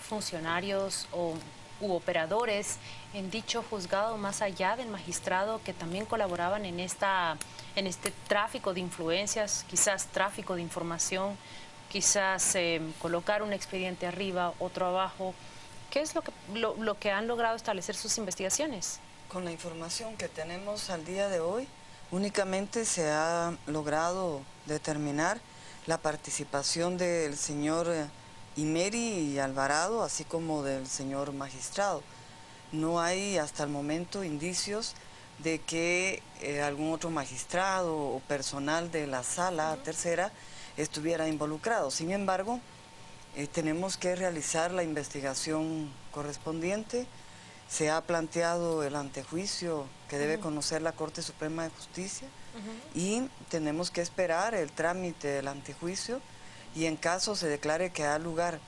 funcionarios u operadores en dicho juzgado más allá del magistrado que también colaboraban en este tráfico de influencias, quizás tráfico de información, quizás colocar un expediente arriba, otro abajo? ¿Qué es lo que han logrado establecer sus investigaciones? Con la información que tenemos al día de hoy, únicamente se ha logrado determinar la participación del señor Imeri y Alvarado, así como del señor magistrado. No hay hasta el momento indicios de que algún otro magistrado o personal de la Sala Tercera estuviera involucrado. Sin embargo, tenemos que realizar la investigación correspondiente. Se ha planteado el antejuicio que debe conocer la Corte Suprema de Justicia y tenemos que esperar el trámite del antejuicio y en caso se declare que da lugar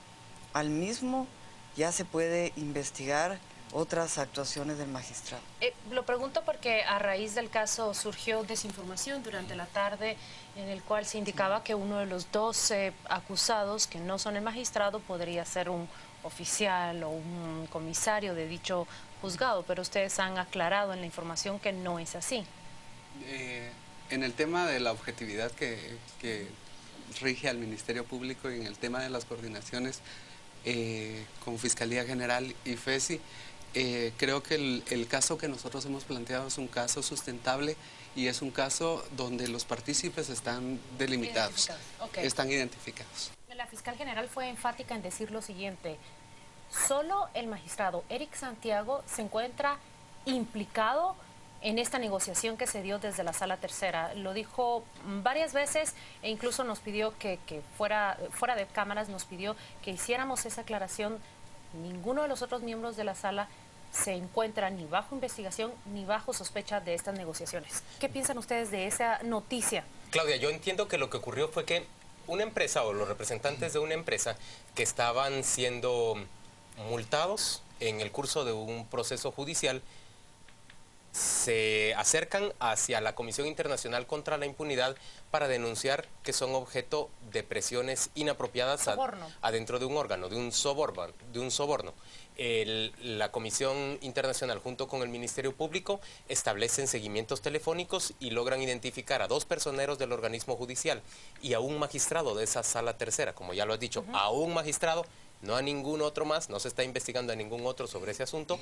al mismo, ya se puede investigar otras actuaciones del magistrado. Lo pregunto porque a raíz del caso surgió desinformación durante la tarde en el cual se indicaba que uno de los 12 acusados, que no son el magistrado, podría ser un oficial o un comisario de dicho juzgado, pero ustedes han aclarado en la información que no es así. En el tema de la objetividad que rige al Ministerio Público y en el tema de las coordinaciones con Fiscalía General y FESI, creo que el caso que nosotros hemos planteado es un caso sustentable y es un caso donde los partícipes están delimitados, están identificados. La fiscal general fue enfática en decir lo siguiente: solo el magistrado Eric Santiago se encuentra implicado en esta negociación que se dio desde la Sala Tercera. Lo dijo varias veces e incluso nos pidió que fuera de cámaras, nos pidió que hiciéramos esa aclaración ninguno de los otros miembros de la sala se encuentra ni bajo investigación ni bajo sospecha de estas negociaciones. ¿Qué piensan ustedes de esa noticia? Claudia, yo entiendo que lo que ocurrió fue que una empresa o los representantes de una empresa que estaban siendo multados en el curso de un proceso judicial se acercan hacia la Comisión Internacional contra la Impunidad para denunciar que son objeto de presiones inapropiadas adentro de un órgano, de un soborno. La Comisión Internacional junto con el Ministerio Público establecen seguimientos telefónicos y logran identificar a 2 personeros del organismo judicial y a un magistrado de esa sala tercera, como ya lo has dicho, a un magistrado, no a ningún otro más, no se está investigando a ningún otro sobre ese asunto.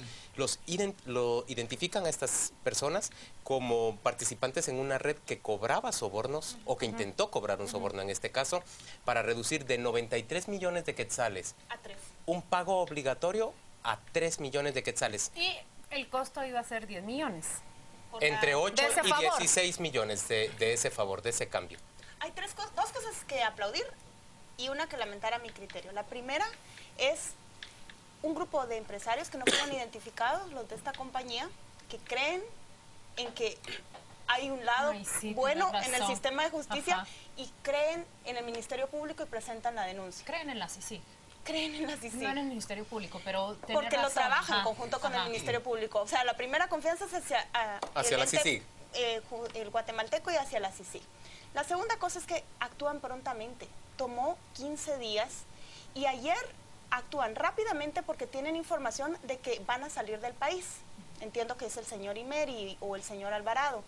Lo identifican a estas personas como participantes en una red que cobraba sobornos o que intentó cobrar un soborno en este caso para reducir de 93 millones de quetzales a 3. Un pago obligatorio a 3 millones de quetzales. Y el costo iba a ser 10 millones. Entre 8 y 16 millones de ese favor, de ese cambio. Hay dos cosas que aplaudir y una que lamentar a mi criterio. La primera es un grupo de empresarios que no fueron identificados, los de esta compañía, que creen en que hay un lado bueno en el sistema de justicia y creen en el Ministerio Público y presentan la denuncia. Creen en la CICI. Creen en la CICI. No en el Ministerio Público, pero porque lo trabajan en conjunto con el Ministerio Público. O sea, la primera confianza es hacia la CICI. El guatemalteco y hacia la CICI. La segunda cosa es que actúan prontamente. Tomó 15 días y ayer actúan rápidamente porque tienen información de que van a salir del país. Entiendo que es el señor Imeri o el señor Alvarado.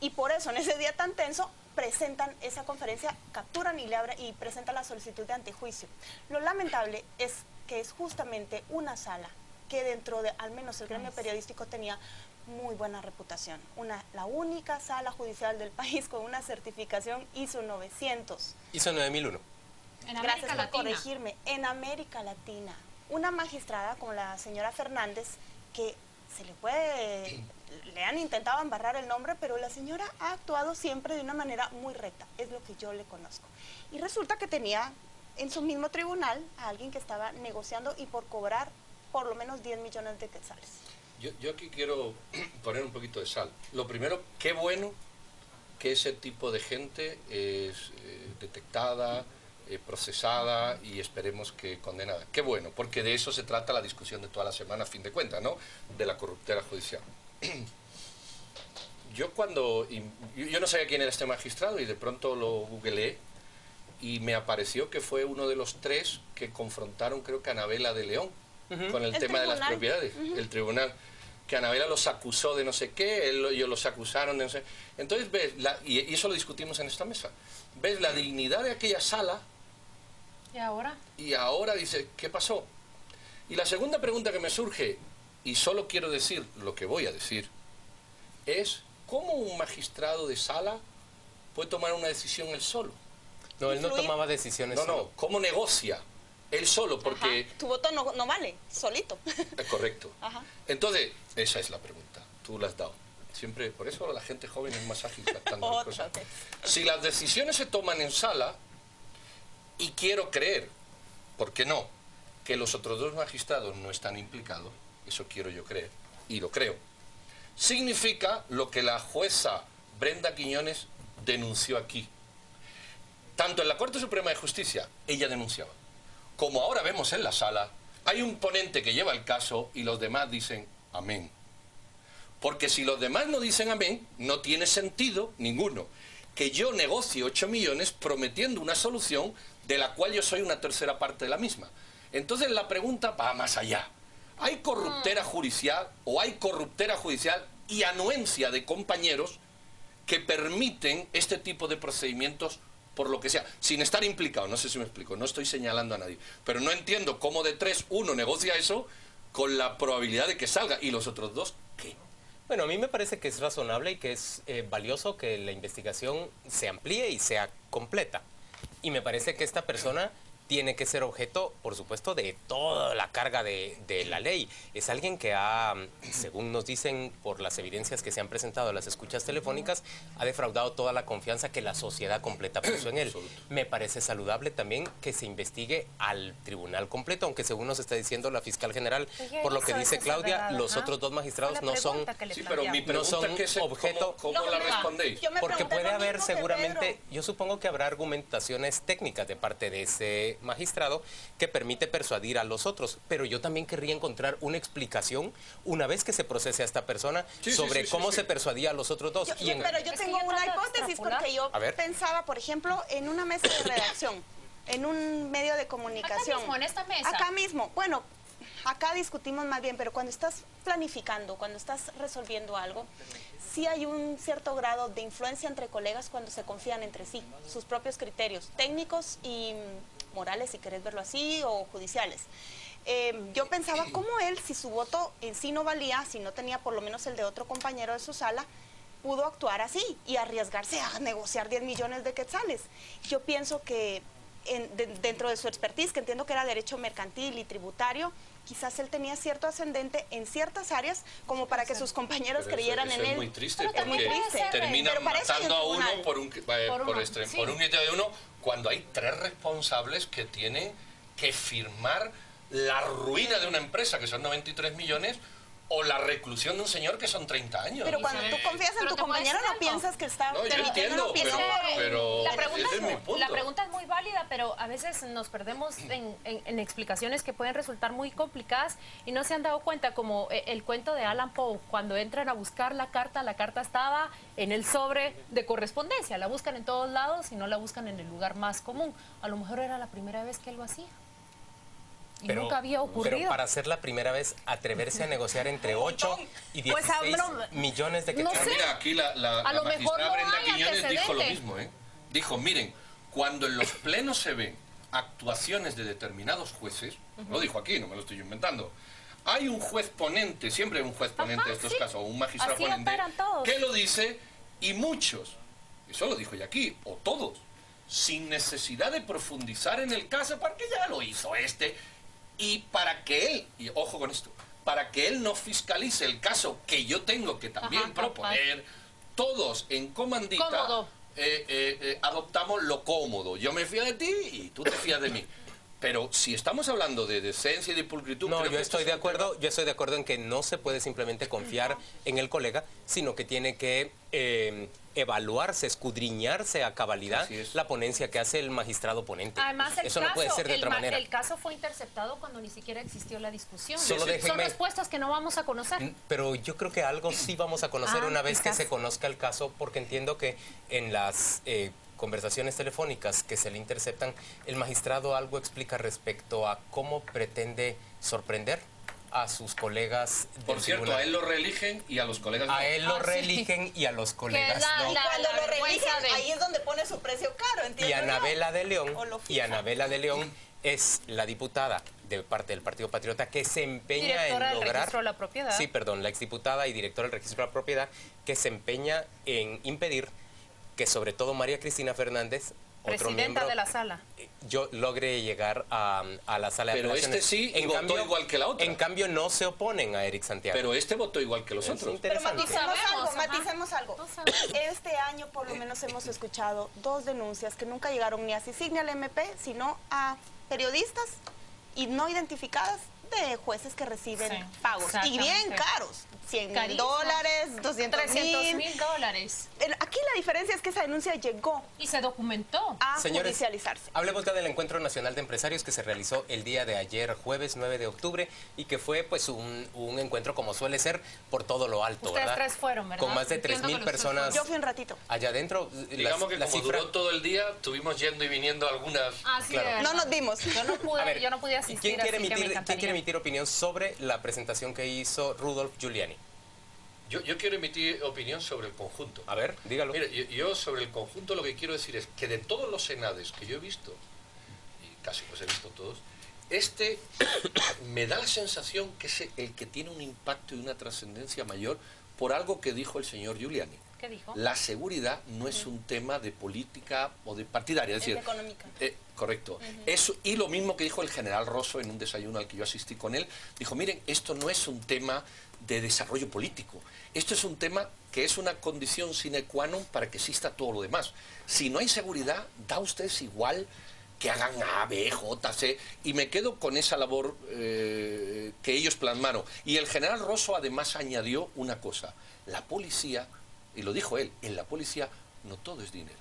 Y por eso, en ese día tan tenso, presentan esa conferencia, capturan y presentan la solicitud de antejuicio. Lo lamentable es que es justamente una sala que dentro de, al menos el gremio periodístico, tenía muy buena reputación. La única sala judicial del país con una certificación ISO 900. ISO 9001. Gracias por corregirme. En América Latina. Una magistrada como la señora Fernández, que le han intentado embarrar el nombre, pero la señora ha actuado siempre de una manera muy recta. Es lo que yo le conozco. Y resulta que tenía en su mismo tribunal a alguien que estaba negociando y por cobrar por lo menos 10 millones de quetzales. Yo aquí quiero poner un poquito de sal. Lo primero, qué bueno que ese tipo de gente es detectada, procesada y esperemos que condenada. Qué bueno, porque de eso se trata la discusión de toda la semana, a fin de cuentas, ¿no? De la corruptela judicial. Yo no sabía quién era este magistrado y de pronto lo googleé y me apareció que fue uno de los 3 que confrontaron, creo que a Anabela de León, con el tema de las propiedades, el tribunal, que Anabela los acusó de no sé qué, ellos los acusaron de no sé. Entonces ves, y eso lo discutimos en esta mesa, ves la dignidad de aquella sala. Y ahora dice, ¿qué pasó? Y la segunda pregunta que me surge, y solo quiero decir lo que voy a decir, es ¿cómo un magistrado de sala puede tomar una decisión él solo? No, él no tomaba decisiones solo. No, ¿cómo negocia? Él solo, porque... Tu voto no vale, solito. Es correcto. Entonces, esa es la pregunta, tú la has dado. Siempre, por eso la gente joven es más ágil captando las cosas. Si las decisiones se toman en sala, y quiero creer, ¿por qué no?, que los otros 2 magistrados no están implicados, eso quiero yo creer, y lo creo, significa lo que la jueza Brenda Quiñones denunció aquí. Tanto en la Corte Suprema de Justicia, ella denunciaba, como ahora vemos en la sala, hay un ponente que lleva el caso y los demás dicen amén. Porque si los demás no dicen amén, no tiene sentido ninguno que yo negocie 8 millones prometiendo una solución de la cual yo soy una tercera parte de la misma. Entonces la pregunta va más allá. ¿Hay corruptela judicial o hay corruptela judicial y anuencia de compañeros que permiten este tipo de procedimientos por lo que sea, sin estar implicado? No sé si me explico, no estoy señalando a nadie, pero no entiendo cómo de 3 uno negocia eso con la probabilidad de que salga y los otros 2, ¿qué? Bueno, a mí me parece que es razonable y que es valioso que la investigación se amplíe y sea completa. Y me parece que esta persona tiene que ser objeto, por supuesto, de toda la carga de la ley. Es alguien que ha, según nos dicen por las evidencias que se han presentado en las escuchas telefónicas, ha defraudado toda la confianza que la sociedad completa puso en él. Me parece saludable también que se investigue al tribunal completo, aunque según nos está diciendo la fiscal general, por lo que dice Claudia, los otros dos magistrados no son, objeto. ¿Cómo la respondéis? Porque puede haber seguramente, yo supongo que habrá argumentaciones técnicas de parte de ese magistrado que permite persuadir a los otros, pero yo también querría encontrar una explicación una vez que se procese a esta persona sobre cómo se persuadía a los otros dos. Pero yo tengo una hipótesis porque yo pensaba, por ejemplo, en una mesa de redacción, en un medio de comunicación. Acá mismo, en esta mesa. Acá mismo, bueno, acá discutimos más bien, pero cuando estás planificando, cuando estás resolviendo algo, sí hay un cierto grado de influencia entre colegas cuando se confían entre sí, sus propios criterios técnicos y morales, si querés verlo así, o judiciales. Yo pensaba cómo él, si su voto en sí no valía, si no tenía por lo menos el de otro compañero de su sala, pudo actuar así y arriesgarse a negociar 10 millones de quetzales. Yo pienso que dentro de su expertise, que entiendo que era derecho mercantil y tributario, quizás él tenía cierto ascendente en ciertas áreas como para que sus compañeros creyeran en él. Es muy triste, es muy triste. Terminan matando a uno por un nicho de uno, cuando hay 3 responsables que tienen que firmar la ruina de una empresa, que son 93 millones, o la reclusión de un señor que son 30 años. Pero cuando tú confías en tu compañero no piensas que está permitiendo pero la pregunta es muy válida, pero a veces nos perdemos en explicaciones que pueden resultar muy complicadas y no se han dado cuenta, como el cuento de Allan Poe, cuando entran a buscar la carta estaba en el sobre de correspondencia, la buscan en todos lados y no la buscan en el lugar más común. A lo mejor era la primera vez que él lo hacía. Y nunca había ocurrido. Pero para ser la primera vez, atreverse a negociar entre 8 y 16 millones de quetzales. No sé. Mira, aquí la magistrada Brenda Quiñones dijo lo mismo, Dijo, miren, cuando en los plenos se ven actuaciones de determinados jueces, lo dijo aquí, no me lo estoy inventando, hay un juez ponente, siempre hay un juez ponente en estos casos, o un magistrado ponente, que lo dice, y muchos, eso lo dijo ya aquí, o todos, sin necesidad de profundizar en el caso, porque ya lo hizo y para que él, y ojo con esto, para que él no fiscalice el caso que yo tengo que también proponer, todos en comandita adoptamos lo cómodo. Yo me fío de ti y tú te fías de mí. Pero si estamos hablando de decencia y de pulcritud... No, yo estoy de acuerdo en que no se puede simplemente confiar en el colega, sino que tiene que evaluarse, escudriñarse a cabalidad la ponencia que hace el magistrado ponente. Además, eso no puede ser de otra manera. El caso fue interceptado cuando ni siquiera existió la discusión. Son respuestas que no vamos a conocer. Pero yo creo que algo sí vamos a conocer una vez que se conozca el caso, porque entiendo que en las... conversaciones telefónicas que se le interceptan, el magistrado algo explica respecto a cómo pretende sorprender a sus colegas del Por cierto, tribunal. A él lo reeligen y a los colegas no. A él lo reeligen y a los colegas no. Y cuando lo reeligen, ahí es donde pone su precio caro, ¿entiendes? Y Anabela de León es la diputada de parte del Partido Patriota que se empeña en lograr... Directora del Registro de la Propiedad. Sí, perdón, la exdiputada y directora del Registro de la Propiedad, que se empeña en impedir que sobre todo María Cristina Fernández, otro miembro de la sala, yo logre llegar a la sala de apelaciones. Pero este sí votó igual que la otra. En cambio, no se oponen a Eric Santiago. Pero este votó igual que los otros. Pero maticemos algo. Este año por lo menos hemos escuchado 2 denuncias que nunca llegaron ni a CICIG ni al MP, sino a periodistas y no identificadas de jueces que reciben pagos, y bien caros, $100,000, $200,000. Aquí la diferencia es que esa denuncia llegó y se documentó a judicializarse. Hablemos ya del Encuentro Nacional de Empresarios que se realizó el día de ayer, jueves 9 de octubre, y que fue pues un encuentro como suele ser por todo lo alto. Ustedes ¿verdad? 3 fueron, ¿verdad? Con más de 3,000 personas. Yo fui un ratito. Allá adentro. Digamos que como duró todo el día, estuvimos yendo y viniendo algunas... No nos vimos. Yo no pude asistir. ¿Quién quiere emitir opinión sobre la presentación que hizo Rudolph Giuliani? Yo quiero emitir opinión sobre el conjunto. A ver, dígalo. Mire, yo sobre el conjunto lo que quiero decir es que de todos los senades que yo he visto, y casi los he visto todos, me da la sensación que es el que tiene un impacto y una trascendencia mayor por algo que dijo el señor Giuliani. ¿Qué dijo? La seguridad no es un tema de política o de partidaria, es decir, económica. Correcto. Eso, y lo mismo que dijo el general Rosso en un desayuno al que yo asistí con él, dijo, miren, esto no es un tema de desarrollo político, esto es un tema que es una condición sine qua non para que exista todo lo demás. Si no hay seguridad, da ustedes igual que hagan A, B, J, C, y me quedo con esa labor que ellos plasmaron. Y el general Rosso además añadió una cosa, la policía, y lo dijo él, en la policía no todo es dinero,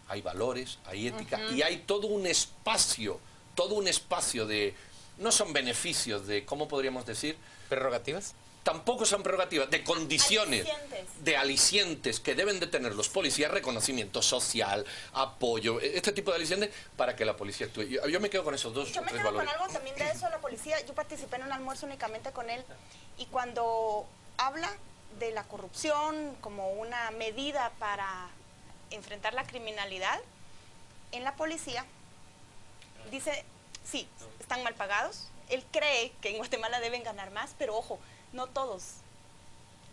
hay valores, hay ética, y hay todo un espacio de, no son beneficios, de, ¿cómo podríamos decir? ¿Prerrogativas? Tampoco son prerrogativas, de condiciones, de alicientes que deben de tener los policías, reconocimiento social, apoyo, este tipo de alicientes para que la policía actúe. Yo me quedo con esos dos o tres valores. Yo me quedo con algo también de eso, la policía, yo participé en un almuerzo únicamente con él, y cuando habla de la corrupción como una medida para enfrentar la criminalidad, en la policía dice, sí, están mal pagados, él cree que en Guatemala deben ganar más, pero ojo, no todos.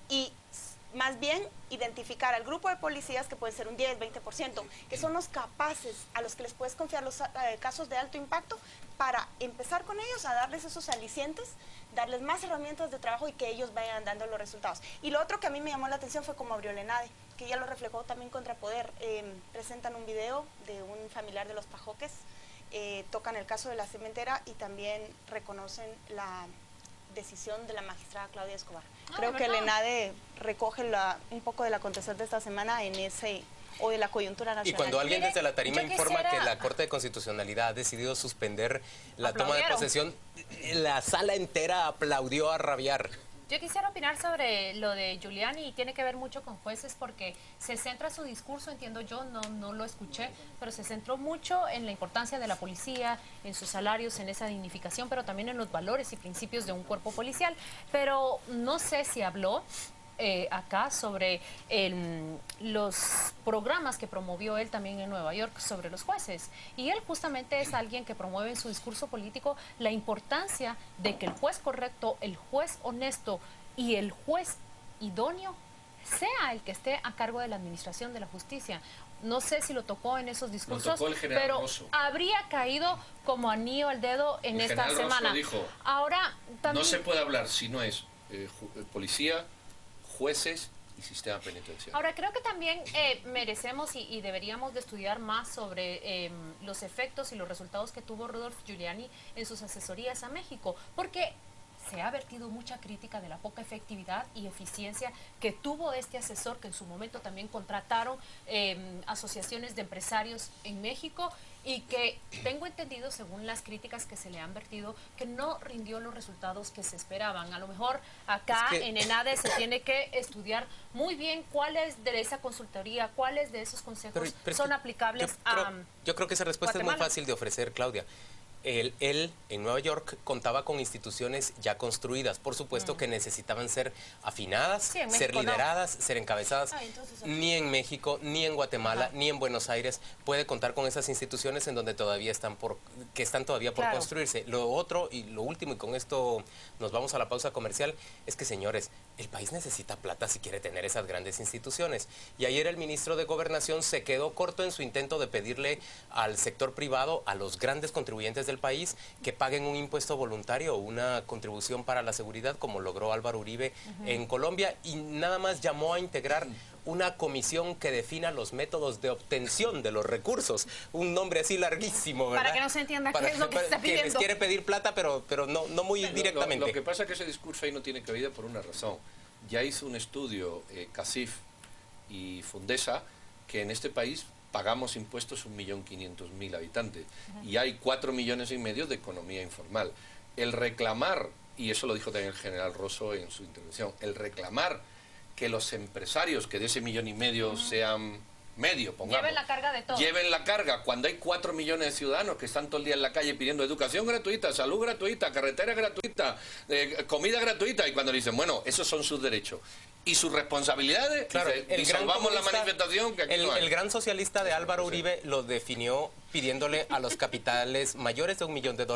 Y más bien identificar al grupo de policías, que puede ser un 10, 20%, que son los capaces, a los que les puedes confiar los casos de alto impacto, para empezar con ellos a darles esos alicientes, darles más herramientas de trabajo y que ellos vayan dando los resultados. Y lo otro que a mí me llamó la atención fue como abrió Lenade, que ya lo reflejó también contra Poder. Presentan un video de un familiar de los Pajoques, tocan el caso de la cementera y también reconocen la decisión de la magistrada Claudia Escobar. Creo que el ENADE recoge un poco del acontecer de esta semana en ese, o de la coyuntura nacional. Y cuando alguien desde la tarima informa que la Corte de Constitucionalidad ha decidido suspender la toma de posesión, la sala entera aplaudió a rabiar. Yo quisiera opinar sobre lo de Giuliani, y tiene que ver mucho con jueces, porque se centra su discurso, entiendo yo, no lo escuché, pero se centró mucho en la importancia de la policía, en sus salarios, en esa dignificación, pero también en los valores y principios de un cuerpo policial. Pero no sé si habló acá sobre los programas que promovió él también en Nueva York sobre los jueces. Y él justamente es alguien que promueve en su discurso político la importancia de que el juez correcto, el juez honesto y el juez idóneo sea el que esté a cargo de la administración de la justicia. No sé si lo tocó en esos discursos, pero Rosso. Habría caído como anillo al dedo en esta semana. Rosso dijo, ahora también no se puede hablar si no es policía, jueces y sistema penitenciario. Ahora, creo que también merecemos y deberíamos de estudiar más sobre los efectos y los resultados que tuvo Rudolph Giuliani en sus asesorías a México, porque se ha vertido mucha crítica de la poca efectividad y eficiencia que tuvo este asesor, que en su momento también contrataron asociaciones de empresarios en México, y que tengo entendido, según las críticas que se le han vertido, que no rindió los resultados que se esperaban. A lo mejor acá en ENADE se tiene que estudiar muy bien cuáles de esa consultoría, cuáles de esos consejos son aplicables yo creo que esa respuesta Guatemala. es muy fácil de ofrecer, Claudia. Él en Nueva York contaba con instituciones ya construidas, por supuesto que necesitaban ser afinadas, ser lideradas, ser encabezadas. Ni en México, ni en Guatemala, ni en Buenos Aires puede contar con esas instituciones en donde todavía están todavía por construirse. Lo otro y lo último, y con esto nos vamos a la pausa comercial, es que, señores, el país necesita plata si quiere tener esas grandes instituciones. Y ayer el ministro de Gobernación se quedó corto en su intento de pedirle al sector privado, a los grandes contribuyentes del país, que paguen un impuesto voluntario o una contribución para la seguridad, como logró Álvaro Uribe en Colombia, y nada más llamó a integrar una comisión que defina los métodos de obtención de los recursos. Un nombre así larguísimo, ¿verdad? Para que no se entienda qué es lo que se está pidiendo. Que les quiere pedir plata, pero no muy directamente. Lo que pasa es que ese discurso ahí no tiene cabida por una razón. Ya hizo un estudio CACIF y Fundesa que en este país pagamos impuestos 1.500.000 habitantes y hay 4,5 millones de economía informal. El reclamar, y eso lo dijo también el general Rosso en su intervención, el reclamar que los empresarios, que de ese 1,5 millones sean medio, pongamos, lleven la carga de todo. Lleven la carga, cuando hay 4 millones de ciudadanos que están todo el día en la calle pidiendo educación gratuita, salud gratuita, carretera gratuita, comida gratuita, y cuando le dicen, bueno, esos son sus derechos y sus responsabilidades, claro, y salvamos la manifestación que aquí no hay. El gran socialista de Álvaro Uribe lo definió pidiéndole a los capitales mayores de $1 millón en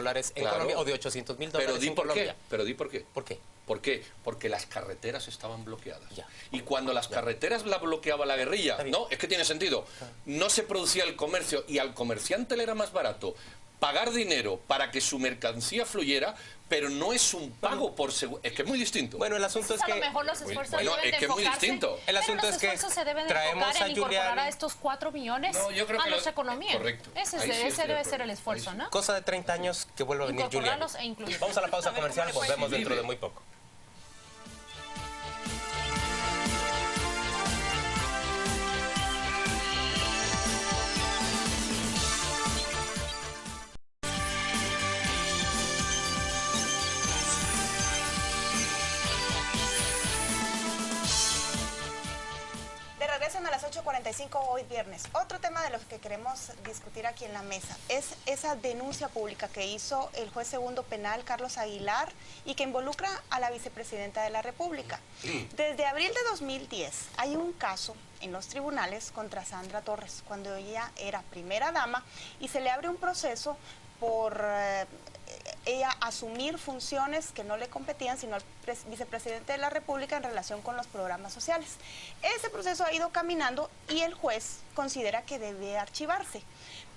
Colombia, o de $800,000 en Colombia. Pero di por qué. ¿Por qué? ¿Por qué? Porque las carreteras estaban bloqueadas. Y cuando las carreteras las bloqueaba la guerrilla, no, es que tiene sentido, no se producía el comercio y al comerciante le era más barato pagar dinero para que su mercancía fluyera, pero no es un pago por seguro. Es que es muy distinto. Bueno, el asunto es que... A lo mejor los esfuerzos bueno, deben es que de es muy enfocarse, distinto. El asunto es que los esfuerzos se deben de enfocar en incorporar a estos 4 millones a nuestra economía. Correcto. Ese debe ser el esfuerzo, ¿no? Cosa de 30 años que vuelva a venir Giuliani. Vamos a la pausa comercial, volvemos dentro de muy poco. A las 8:45 hoy viernes. Otro tema de los que queremos discutir aquí en la mesa es esa denuncia pública que hizo el juez segundo penal Carlos Aguilar y que involucra a la vicepresidenta de la República. Desde abril de 2010 hay un caso en los tribunales contra Sandra Torres cuando ella era primera dama y se le abre un proceso por ella asumir funciones que no le competían sino al vicepresidente de la República en relación con los programas sociales. Ese proceso ha ido caminando y el juez considera que debe archivarse,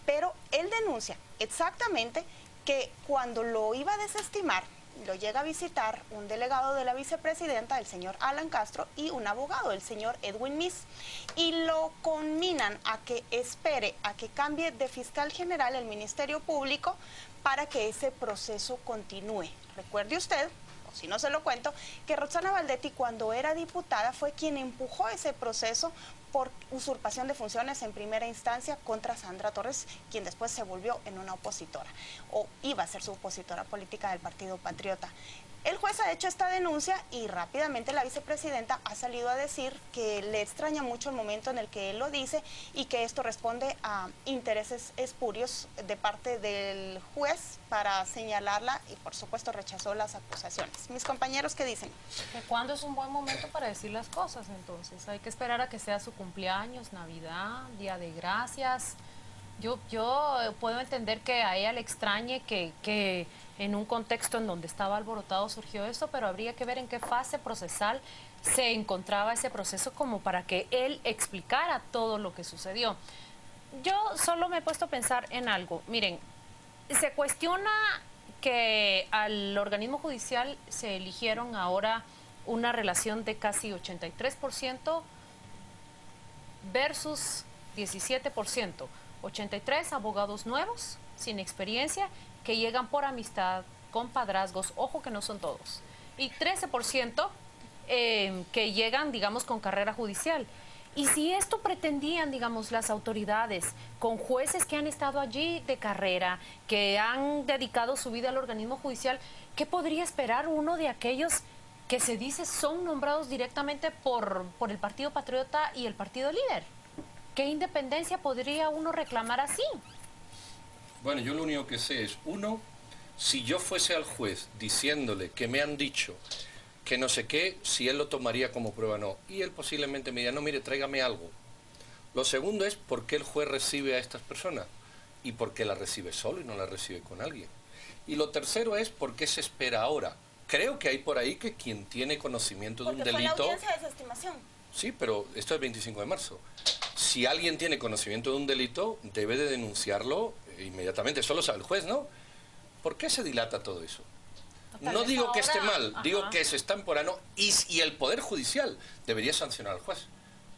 pero él denuncia exactamente que cuando lo iba a desestimar, lo llega a visitar un delegado de la vicepresidenta, el señor Alan Castro, y un abogado, el señor Edwin Miss, y lo conminan a que espere a que cambie de fiscal general el Ministerio Público para que ese proceso continúe. Recuerde usted, o si no se lo cuento, que Roxana Valdetti cuando era diputada fue quien empujó ese proceso por usurpación de funciones en primera instancia contra Sandra Torres, quien después se volvió en una opositora, o iba a ser su opositora política del Partido Patriota. El juez ha hecho esta denuncia y rápidamente la vicepresidenta ha salido a decir que le extraña mucho el momento en el que él lo dice y que esto responde a intereses espurios de parte del juez para señalarla y por supuesto rechazó las acusaciones. Mis compañeros, ¿qué dicen? ¿Cuándo es un buen momento para decir las cosas entonces? Hay que esperar a que sea su cumpleaños, Navidad, Día de Gracias. Yo puedo entender que a ella le extrañe que en un contexto en donde estaba alborotado surgió esto, pero habría que ver en qué fase procesal se encontraba ese proceso como para que él explicara todo lo que sucedió. Yo solo me he puesto a pensar en algo. Miren, se cuestiona que al organismo judicial se eligieron ahora una relación de casi 83% versus 17%. 83 abogados nuevos, sin experiencia, que llegan por amistad, con padrazgos, ojo que no son todos, y 13% que llegan, digamos, con carrera judicial. Y si esto pretendían, digamos, las autoridades, con jueces que han estado allí de carrera, que han dedicado su vida al organismo judicial, ¿qué podría esperar uno de aquellos que se dice son nombrados directamente por el Partido Patriota y el Partido Líder? ¿Qué independencia podría uno reclamar así? Bueno, yo lo único que sé es, uno, si yo fuese al juez diciéndole que me han dicho que no sé qué, si él lo tomaría como prueba o no. Y él posiblemente me diría, no, mire, tráigame algo. Lo segundo es por qué el juez recibe a estas personas y por qué la recibe solo y no la recibe con alguien. Y lo tercero es por qué se espera ahora. Creo que hay por ahí que quien tiene conocimiento de un delito... Porque fue la audiencia de desestimación. Sí, pero esto es 25 de marzo. Si alguien tiene conocimiento de un delito, debe de denunciarlo inmediatamente. Eso lo sabe el juez, ¿no? ¿Por qué se dilata todo eso? No digo que esté mal, digo que es extemporáneo y el Poder Judicial debería sancionar al juez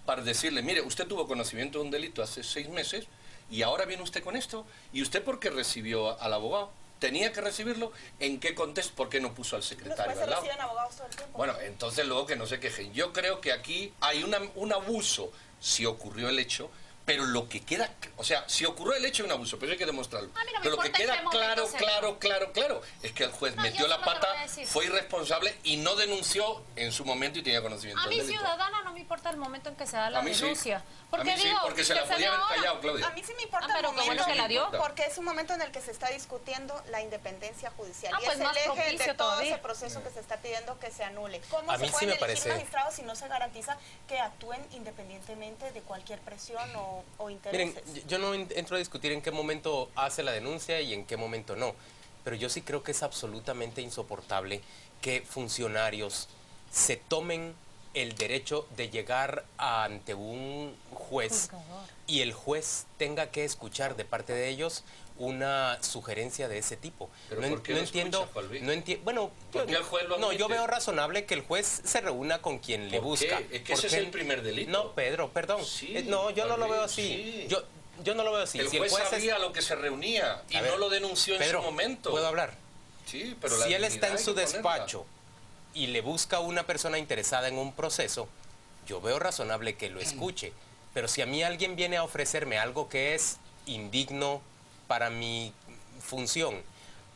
para decirle, mire, usted tuvo conocimiento de un delito hace 6 meses y ahora viene usted con esto. ¿Y usted por qué recibió al abogado? ¿Tenía que recibirlo? ¿En qué contexto? ¿Por qué no puso al secretario al lado? Reciben abogados todo el tiempo. Bueno, entonces luego que no se quejen. Yo creo que aquí hay un abuso, si ocurrió el hecho, pero lo que queda, o sea, si ocurrió el hecho hay un abuso, pero hay que demostrarlo. Pero lo que queda claro, es que el juez metió la pata, fue irresponsable y no denunció en su momento y tenía conocimiento del delito. A mí ciudadana no me importa el momento en que se da la denuncia. Sí. Porque, porque se la podía haber callado, Claudia. A mí sí me importa el momento, porque es un momento en el que se está discutiendo la independencia judicial. Y pues es el eje de todo todavía. ese proceso que se está pidiendo que se anule. ¿Cómo A se mí sí pueden me elegir parece... magistrados si no se garantiza que actúen independientemente de cualquier presión o intereses? Miren, yo no entro a discutir en qué momento hace la denuncia y en qué momento no. pero yo sí creo que es absolutamente insoportable que funcionarios se tomen el derecho de llegar ante un juez y el juez tenga que escuchar de parte de ellos una sugerencia de ese tipo. ¿Pero no, por qué no lo entiendo, escucha, Juan Luis? no entiendo. Bueno, ¿Por qué el juez lo admite? yo veo razonable que el juez se reúna con quien le ¿Por qué? busca. Es que ese es el primer delito. No, Pedro, perdón. Sí, no, yo no lo Juan veo Luis, así. sí. Yo no lo veo así. El Si juez sabía lo que se reunía y no lo denunció en su momento. ¿Puedo hablar? Sí, pero si él está en su dignidad hay que despacho y le busca a una persona interesada en un proceso, yo veo razonable que lo escuche. Pero si a mí alguien viene a ofrecerme algo que es indigno para mi función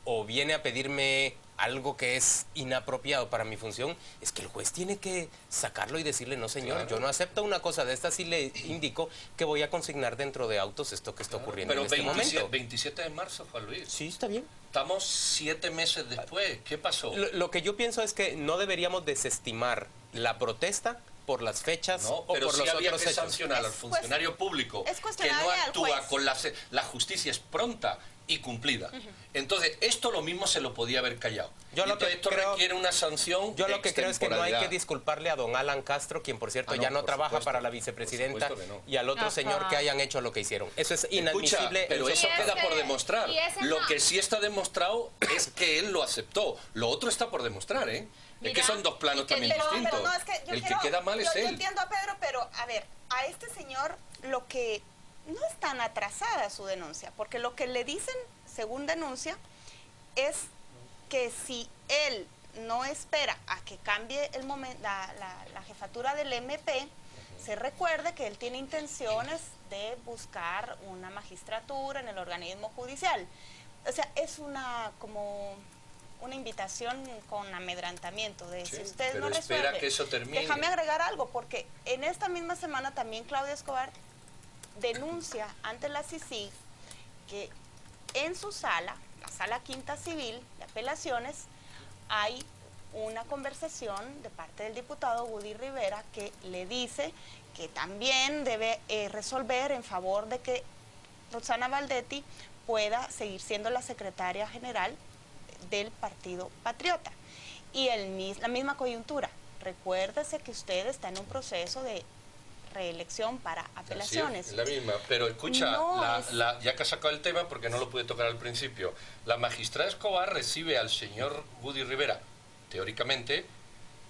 o viene a pedirme algo que es inapropiado para mi función, es que el juez tiene que sacarlo y decirle, no señor, Claro. yo no acepto una cosa de estas y le indico que voy a consignar dentro de autos esto que está ocurriendo Pero en este momento. 27 de marzo, Juan Luis. Sí, está bien. Estamos 7 meses después. ¿Qué pasó? Lo que yo pienso es que no deberíamos desestimar la protesta por las fechas No, o pero por sí los había otros que hechos. sancionar al funcionario público es que cuestionable no al actúa juez. con la justicia es pronta y cumplida. Entonces, esto lo mismo se lo podía haber callado. Yo Y lo que entonces esto creo- requiere una sanción. Yo lo que creo es que no hay que extemporaneidad. disculparle a don Alan Castro, quien por cierto Ah, no, ya no por trabaja supuesto. para la vicepresidenta, Por supuesto que no. y al otro señor que hayan hecho lo que hicieron. Eso es inadmisible. Escucha, pero eso queda por demostrar. y ese Lo no. que sí está demostrado es que él lo aceptó. Lo otro está por demostrar, ¿eh? Es que son dos planos también distintos. Pero no, es que yo el quiero- que queda mal es yo él. entiendo a Pedro, pero a ver, a este señor lo que no es tan atrasada su denuncia, porque lo que le dicen, según denuncia, es que si él no espera a que cambie el la jefatura del MP, se recuerde que él tiene intenciones de buscar una magistratura en el organismo judicial. O sea, es como una invitación con amedrantamiento de si usted pero no espera resuelve. que eso termine. Déjame agregar algo, porque en esta misma semana también Claudia Escobar denuncia ante la CICIG que en su sala, la sala quinta civil de apelaciones, hay una conversación de parte del diputado Woody Rivera que le dice que también debe resolver en favor de que Roxana Valdetti pueda seguir siendo la secretaria general del Partido Patriota. Y la misma coyuntura. Recuérdese que usted está en un proceso de reelección para apelaciones. Sí, es la misma. Pero escucha, No, ya que has sacado el tema, porque no lo pude tocar al principio, la magistrada Escobar recibe al señor Woody Rivera, teóricamente,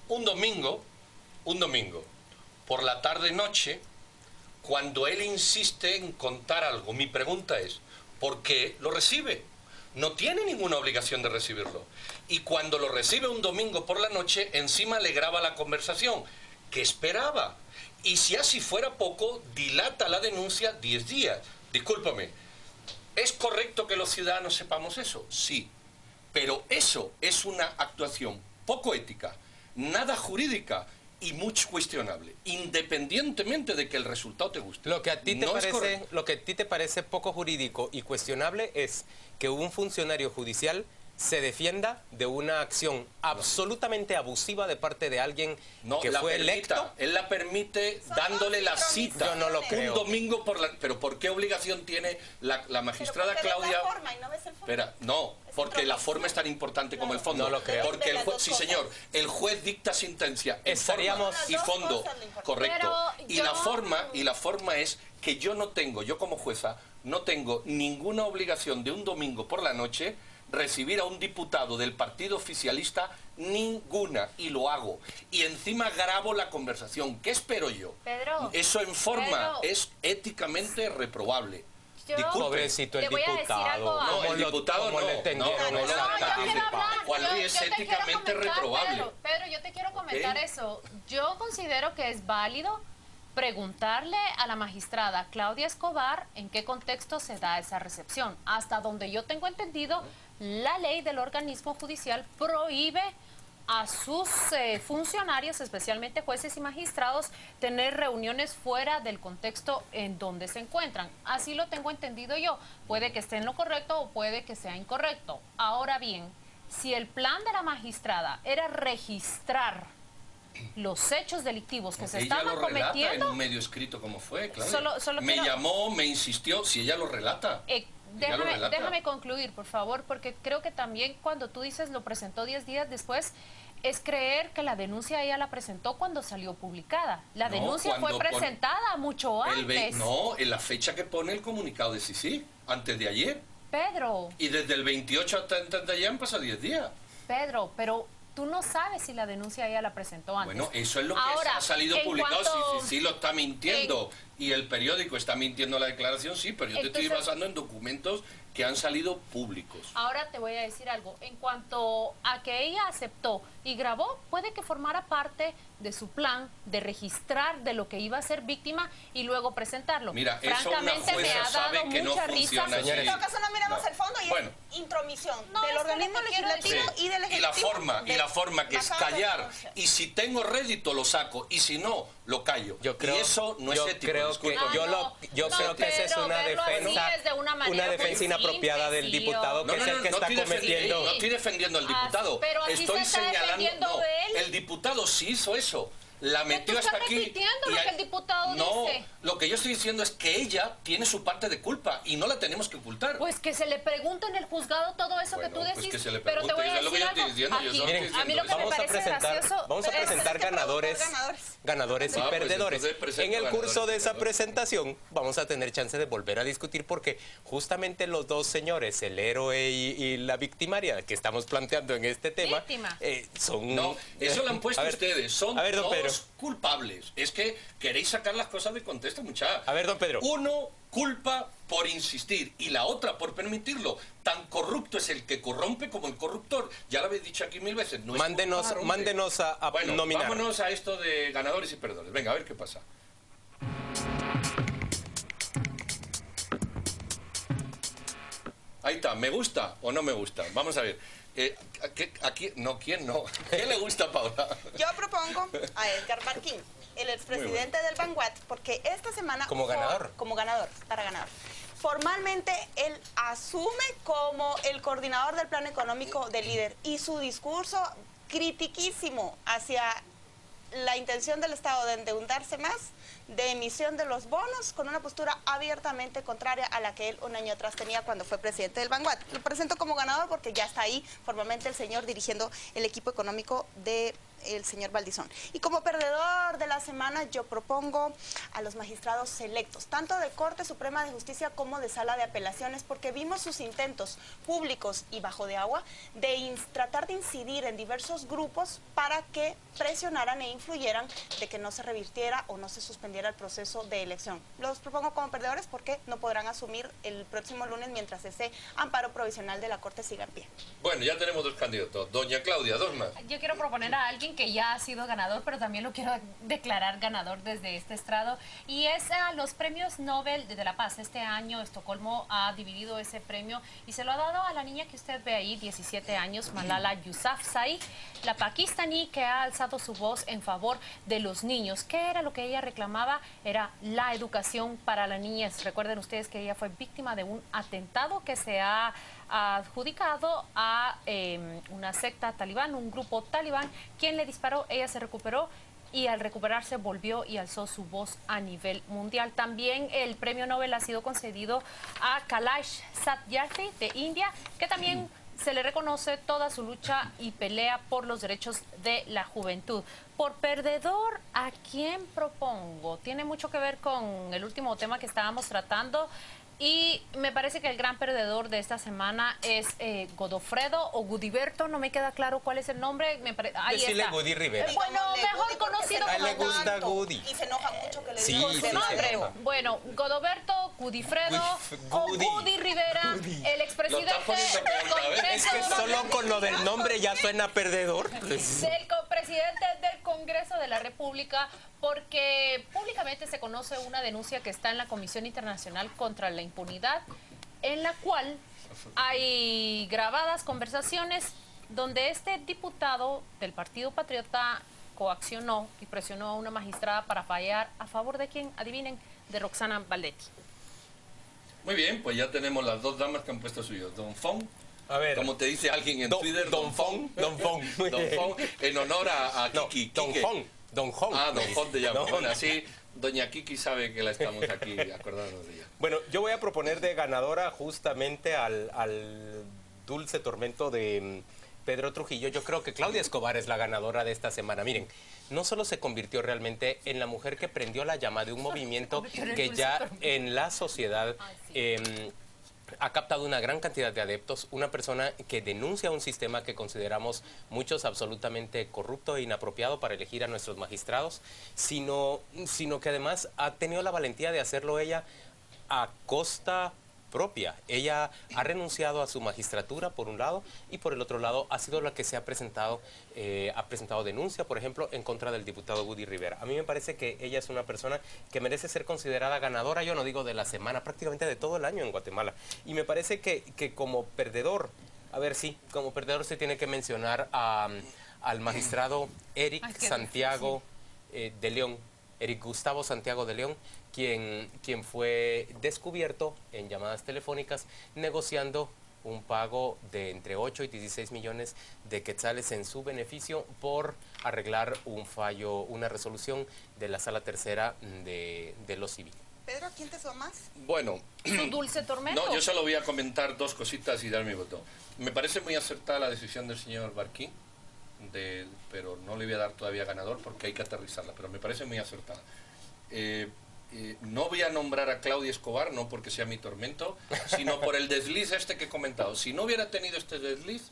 un domingo, por la tarde-noche, cuando él insiste en contar algo. Mi pregunta es, ¿por qué lo recibe? No tiene ninguna obligación de recibirlo. Y cuando lo recibe un domingo por la noche, encima le graba la conversación. ¿Qué esperaba? Y si así fuera poco, dilata la denuncia 10 días. Discúlpame, ¿es correcto que los ciudadanos sepamos eso? Sí. Pero eso es una actuación poco ética, nada jurídica y mucho cuestionable, independientemente de que el resultado te guste. Lo que a ti te No es parece, correcto. lo que a ti te parece poco jurídico y cuestionable es que un funcionario judicial se defienda de una acción absolutamente abusiva de parte de alguien No, que la fue permita. electo. Él la permite dándole la cita. Yo no lo creo. Un domingo por la... ¿Pero por qué obligación tiene la magistrada Claudia? Espera, no, porque la forma es tan importante como el fondo. No lo creo. Porque el juez, sí señor, el juez dicta sentencia en Estaríamos- forma y fondo, correcto. Pero Y la forma es que yo como jueza, no tengo ninguna obligación de un domingo por la noche recibir a un diputado del partido oficialista, ninguna, y lo hago. Y encima grabo la conversación. ¿Qué espero yo? Pedro, Eso en forma Pedro. es éticamente reprobable. Yo- Disculpe. Pobrecito el Te voy a decir diputado. algo a- No, ¿Cómo el lo- diputado cómo no. le entendieron No, esa no, carta? yo quiero hablar. Juan Luis, es Yo te quiero éticamente comentar, reprobable. Pedro, yo te quiero comentar ¿Ok? eso. Yo considero que es válido preguntarle a la magistrada Claudia Escobar en qué contexto se da esa recepción. Hasta donde yo tengo entendido, la ley del organismo judicial prohíbe a sus funcionarios, especialmente jueces y magistrados, tener reuniones fuera del contexto en donde se encuentran. Así lo tengo entendido yo. Puede que esté en lo correcto o puede que sea incorrecto. Ahora bien, si el plan de la magistrada era registrar los hechos delictivos que se Ella estaban lo relata en cometiendo, un medio escrito como fue, claro. Solo Me quiero- llamó, me insistió, si ella lo relata. Déjame concluir, por favor, porque creo que también cuando tú dices lo presentó 10 días después, es creer que la denuncia ella la presentó cuando salió publicada. La denuncia fue presentada mucho antes. No, en la fecha que pone el comunicado de sí, antes de ayer. Pedro. Y desde el 28 hasta antes de ayer han pasado 10 días. Pedro, pero tú no sabes si la denuncia ella la presentó antes. Bueno, eso es lo que ha salido publicado. Si lo está mintiendo y el periódico está mintiendo la declaración, sí, pero yo te estoy basando en documentos que han salido públicos. Ahora te voy a decir algo. En cuanto a que ella aceptó y grabó, puede que formara parte de su plan de registrar de lo que iba a ser víctima y luego presentarlo. Mira, francamente eso una jueza sabe que no funciona así. En todo caso no miramos el fondo y es intromisión del organismo legislativo y del ejecutivo. Y la forma que es callar. Y si tengo rédito lo saco y si no, lo callo. Yo creo, y eso no es ético. Yo creo que esa es una defensa inapropiada del diputado, que es el que está cometiendo. No estoy defendiendo al diputado. Estoy señalando. El diputado sí hizo eso. La metió hasta aquí. Lo que el diputado dice. Lo que yo estoy diciendo es que ella tiene su parte de culpa y no la tenemos que ocultar. Pues que se le pregunte en el juzgado todo eso que tú decís. Pues que se le pero te voy a decir algo. Miren, a mí lo que me parece gracioso. Vamos a presentar ganadores y perdedores. En el curso de esa presentación vamos a tener chance de volver a discutir porque justamente los dos señores, el héroe y la victimaria que estamos planteando en este tema, son... No, eso lo han puesto ustedes. Son Pedro. Culpables. Es que queréis sacar las cosas de contexto, muchachos. A ver, don Pedro. Uno culpa por insistir y la otra por permitirlo. Tan corrupto es el que corrompe como el corruptor. Ya lo habéis dicho aquí 1000 veces. No mándenos a nominar. Vámonos a esto de ganadores y perdedores. Venga, a ver qué pasa. Ahí está. ¿Me gusta o no me gusta? Vamos a ver. ¿Quién no? ¿Qué le gusta a Paula? Yo propongo a Edgar Marquín, el expresidente del Vanguard, porque esta semana... Como ganador. Para ganador. Formalmente, él asume como el coordinador del plan económico del líder y su discurso critiquísimo hacia la intención del Estado de endeudarse más, de emisión de los bonos, con una postura abiertamente contraria a la que él un año atrás tenía cuando fue presidente del Vanguard. Lo presento como ganador porque ya está ahí formalmente el señor dirigiendo el equipo económico del señor Valdizón. Y como perdedor de la semana yo propongo a los magistrados selectos, tanto de Corte Suprema de Justicia como de Sala de Apelaciones, porque vimos sus intentos públicos y bajo de agua de tratar de incidir en diversos grupos para que presionaran e influyeran de que no se revirtiera o no se suspendiera el proceso de elección. Los propongo como perdedores porque no podrán asumir el próximo lunes mientras ese amparo provisional de la Corte siga en pie. Bueno, ya tenemos dos candidatos. Doña Claudia, dos más. Yo quiero proponer a alguien que ya ha sido ganador, pero también lo quiero declarar ganador desde este estrado, y es a los premios Nobel de la Paz. Este año Estocolmo ha dividido ese premio y se lo ha dado a la niña que usted ve ahí, 17 años, Malala Yousafzai, la pakistaní que ha alzado su voz en favor de los niños. ¿Qué era lo que ella reclamaba? Era la educación para la niñez. Recuerden ustedes que ella fue víctima de un atentado que se ha adjudicado a una secta talibán, un grupo talibán, quien le disparó, ella se recuperó y al recuperarse volvió y alzó su voz a nivel mundial. También el premio Nobel ha sido concedido a Kailash Satyarthi de India, que también se le reconoce toda su lucha y pelea por los derechos de la juventud. Por perdedor, ¿a quién propongo? Tiene mucho que ver con el último tema que estábamos tratando. Y me parece que el gran perdedor de esta semana es Godofredo o Gudiberto, no me queda claro cuál es el nombre. Ahí decirle está. Gudi Rivera. Bueno, mejor conocido como le gusta Gudi. Y se enoja mucho que le digan su nombre. Bueno, Godoberto, Gudifredo o Gudi Rivera, el expresidente del Congreso. Es que solo con lo del nombre ya suena perdedor. Del presidente del Congreso de la República, porque públicamente se conoce una denuncia que está en la Comisión Internacional contra la Impunidad, en la cual hay grabadas conversaciones donde este diputado del Partido Patriota coaccionó y presionó a una magistrada para fallar a favor de quién, adivinen, de Roxana Valdetti. Muy bien, pues ya tenemos las dos damas que han puesto suyos. Don Fon, a ver, como te dice alguien en Twitter, Don Fon, en honor a Kiki. Don Fon. Ah, Don Fon te llamo. Bueno, así doña Kiki sabe que la estamos aquí acordándonos de ella. Bueno, yo voy a proponer de ganadora justamente al dulce tormento de Pedro Trujillo. Yo creo que Claudia Escobar es la ganadora de esta semana. Miren, no solo se convirtió realmente en la mujer que prendió la llama de un movimiento que ya en la sociedad ha captado una gran cantidad de adeptos, una persona que denuncia un sistema que consideramos muchos absolutamente corrupto e inapropiado para elegir a nuestros magistrados, sino que además ha tenido la valentía de hacerlo ella a costa propia. Ella ha renunciado a su magistratura por un lado y por el otro lado ha sido la que se ha presentado denuncia, por ejemplo, en contra del diputado Woody Rivera. A mí me parece que ella es una persona que merece ser considerada ganadora, yo no digo de la semana, prácticamente de todo el año en Guatemala. Y me parece que como perdedor, como perdedor se tiene que mencionar al magistrado Eric Santiago de León, Eric Gustavo Santiago de León, quien fue descubierto en llamadas telefónicas negociando un pago de entre 8 y 16 millones de quetzales en su beneficio por arreglar un fallo, una resolución de la Sala Tercera de lo civil. Pedro, ¿quién te suena más? Bueno, ¿Su dulce tormento? no, yo solo voy a comentar dos cositas y dar mi voto. Me parece muy acertada la decisión del señor Barquín, pero no le voy a dar todavía ganador porque hay que aterrizarla, pero me parece muy acertada. No voy a nombrar a Claudia Escobar, no porque sea mi tormento, sino por el desliz que he comentado. Si no hubiera tenido este desliz,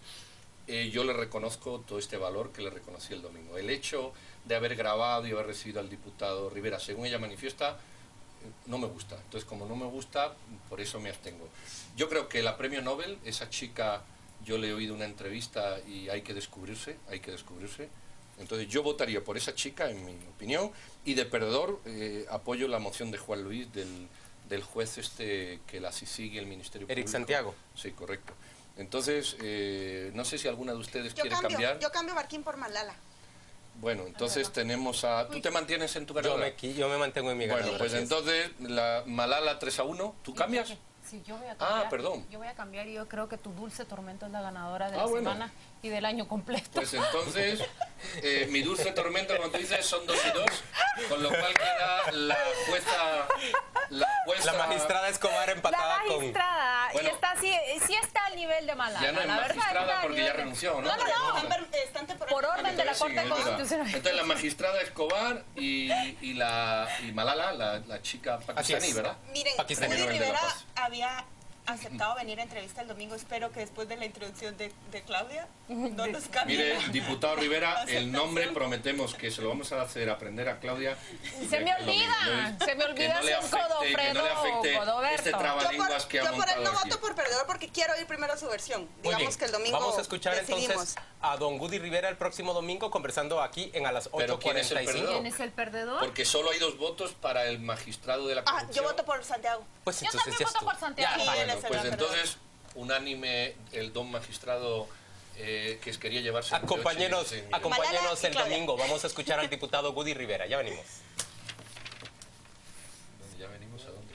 yo le reconozco todo este valor que le reconocí el domingo. El hecho de haber grabado y haber recibido al diputado Rivera, según ella manifiesta, no me gusta. Entonces, como no me gusta, por eso me abstengo. Yo creo que la premio Nobel, esa chica, yo le he oído una entrevista y hay que descubrirse, Entonces yo votaría por esa chica, en mi opinión, y de perdedor apoyo la moción de Juan Luis del juez que la sigue el Ministerio Público. Eric Santiago. Sí, correcto. Entonces, no sé si alguna de ustedes quiere cambiar. Yo cambio Barquín por Malala. Bueno, entonces tenemos a... ¿Tú te mantienes en tu ganadora? Yo me mantengo en mi ganadora. Bueno, pues entonces, la Malala 3-1, ¿tú cambias? Sí, yo voy a cambiar. Ah, perdón. Yo voy a cambiar y yo creo que tu dulce tormento es la ganadora de la semana y del año completo. Pues entonces, mi dulce tormento, como tú dices, son 2 y 2, con lo cual queda la jueza... La magistrada Escobar empatada con... La magistrada, y está, sí está al nivel de Malala. Ya no es magistrada porque ya renunció, ¿no? No. Por orden de la Corte Constitucional. Entonces la magistrada Escobar y Malala, la chica pakistaní, ¿verdad? Miren, Woody Rivera había aceptado venir a entrevista el domingo. Espero que después de la introducción de Claudia no nos cambie. Mire, diputado Rivera, el nombre prometemos que se lo vamos a hacer aprender a Claudia. Se me olvida sin Godofredo, que no le afecte este trabalenguas que ha montado. Yo por él no voto por perdedor porque quiero oír primero su versión. Digamos que el domingo vamos a escuchar decidimos. Entonces a don Woody Rivera el próximo domingo conversando aquí en a las 8:45. ¿Quién es el perdedor? Porque solo hay 2 votos para el magistrado de la corrupción. Yo voto por Santiago. Pues yo también voto por Santiago. Bueno, pues entonces, unánime el don magistrado que quería llevarse... Acompáñenos el domingo. Vamos a escuchar al diputado Woody Rivera. Ya venimos. ¿Ya venimos a dónde?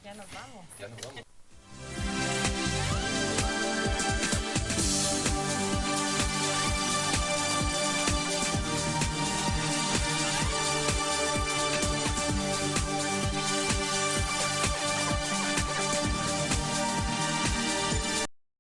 Ya nos vamos. Ya nos vamos.